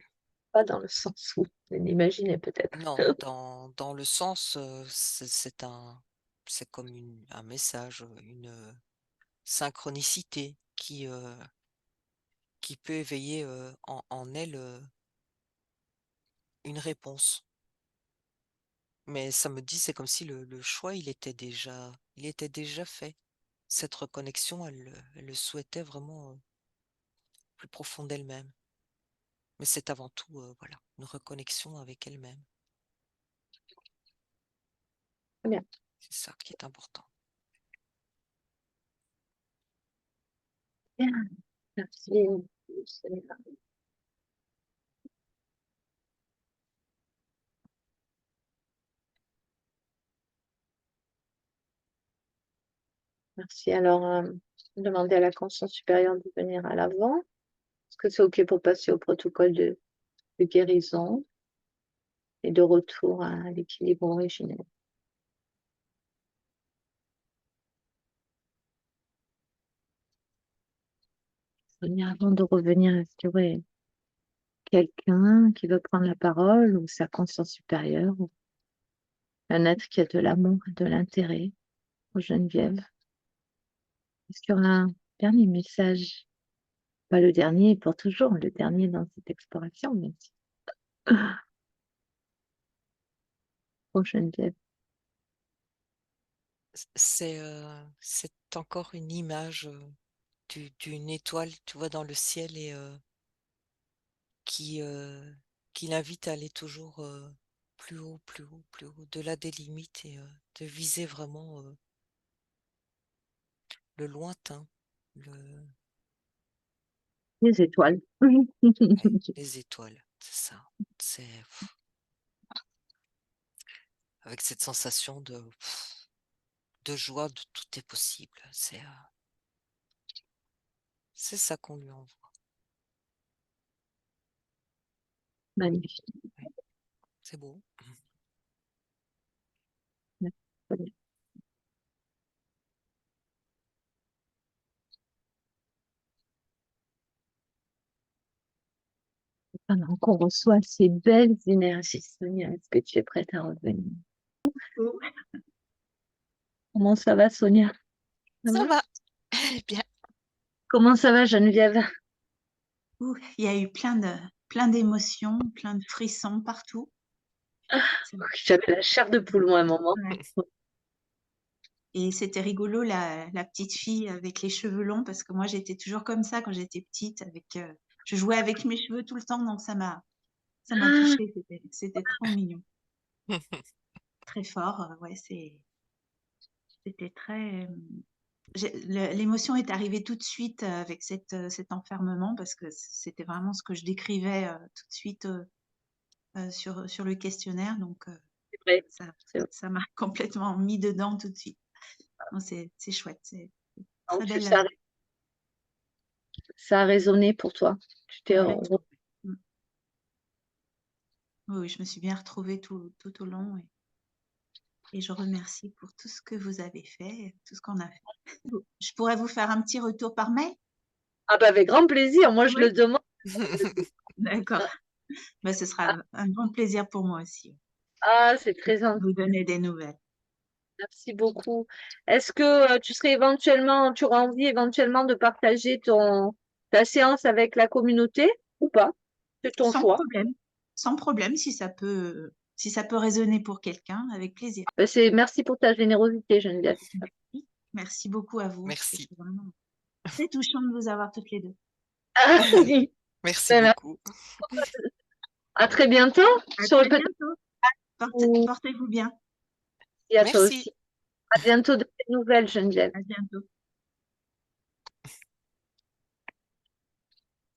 A: pas dans le sens où elle l'imaginait peut-être.
B: non, dans le sens, c'est comme un message, une synchronicité qui peut éveiller en elle une réponse. Mais ça me dit, c'est comme si le choix, il était déjà fait. Cette reconnexion, elle le souhaitait vraiment plus profond d'elle-même. Mais c'est avant tout, voilà, une reconnexion avec elle-même.
A: Très bien.
B: C'est ça qui est important.
A: Bien, merci. Merci. Alors, demander à la conscience supérieure de venir à l'avant. Est-ce que c'est OK pour passer au protocole de guérison et de retour à l'équilibre originel? Avant de revenir, est-ce qu'il y aurait quelqu'un qui veut prendre la parole ou sa conscience supérieure ou un être qui a de l'amour et de l'intérêt pour Geneviève? Est-ce qu'il y aura un dernier message? Pas le dernier pour toujours, le dernier dans cette exploration, mais pour Geneviève.
B: C'est encore une image d'une étoile, tu vois, dans le ciel et qui, qui l'invite à aller toujours plus haut, plus haut, plus haut, au-delà des limites et de viser vraiment le lointain,
A: Les étoiles.
B: ouais, les étoiles, c'est ça. C'est avec cette sensation de joie, de tout est possible. C'est ça qu'on lui envoie.
A: Magnifique.
B: Ouais, C'est beau.
A: Pendant qu'on reçoit ces belles énergies, Sonia, est-ce que tu es prête à revenir? Comment ça va, Sonia? Ça
B: Ça
A: va?
B: va. Bien.
A: Comment ça va, Geneviève?
C: Il y a eu plein d'émotions, plein de frissons partout.
A: J'avais la chair de poule, moi, à un moment.
C: Ouais. Et c'était rigolo, la petite fille avec les cheveux longs, parce que moi, j'étais toujours comme ça quand j'étais petite. Je jouais avec mes cheveux tout le temps, donc ça m'a touchée. C'était trop mignon, très fort. Ouais, c'était très. L'émotion est arrivée tout de suite avec cet enfermement, parce que c'était vraiment ce que je décrivais tout de suite sur le questionnaire. Donc,
A: C'est vrai.
C: ça m'a complètement mis dedans tout de suite. C'est chouette. C'est
A: En
C: très
A: plus,
C: belle.
A: ça a résonné pour toi. Tu t'es
C: Complètement. Oui, je me suis bien retrouvée tout au long. Et je remercie pour tout ce que vous avez fait, tout ce qu'on a fait. Je pourrais vous faire un petit retour par mail?
A: Ah bah avec grand plaisir, moi je
C: Oui.
A: le demande.
C: D'accord. Bah, ce sera un grand plaisir pour moi aussi
A: Ah, c'est très
C: de
A: gentil.
C: vous donner des nouvelles.
A: Merci beaucoup. Est-ce que tu auras envie éventuellement de partager ta séance avec la communauté ou pas? C'est ton
C: Sans
A: choix.
C: problème. Sans problème, si ça peut résonner pour quelqu'un, avec plaisir.
A: Ben, merci pour ta générosité, Geneviève.
C: Merci beaucoup à vous.
B: Merci.
C: C'était vraiment très touchant de vous avoir toutes les deux.
A: Ah, oui.
B: Merci
A: Ben,
B: beaucoup.
A: à très bientôt.
C: À
A: Sur
C: très
A: le
C: bientôt. Portez-vous bien.
A: à toi
B: Merci.
A: aussi. À bientôt de tes nouvelles, Geneviève.
C: À bientôt.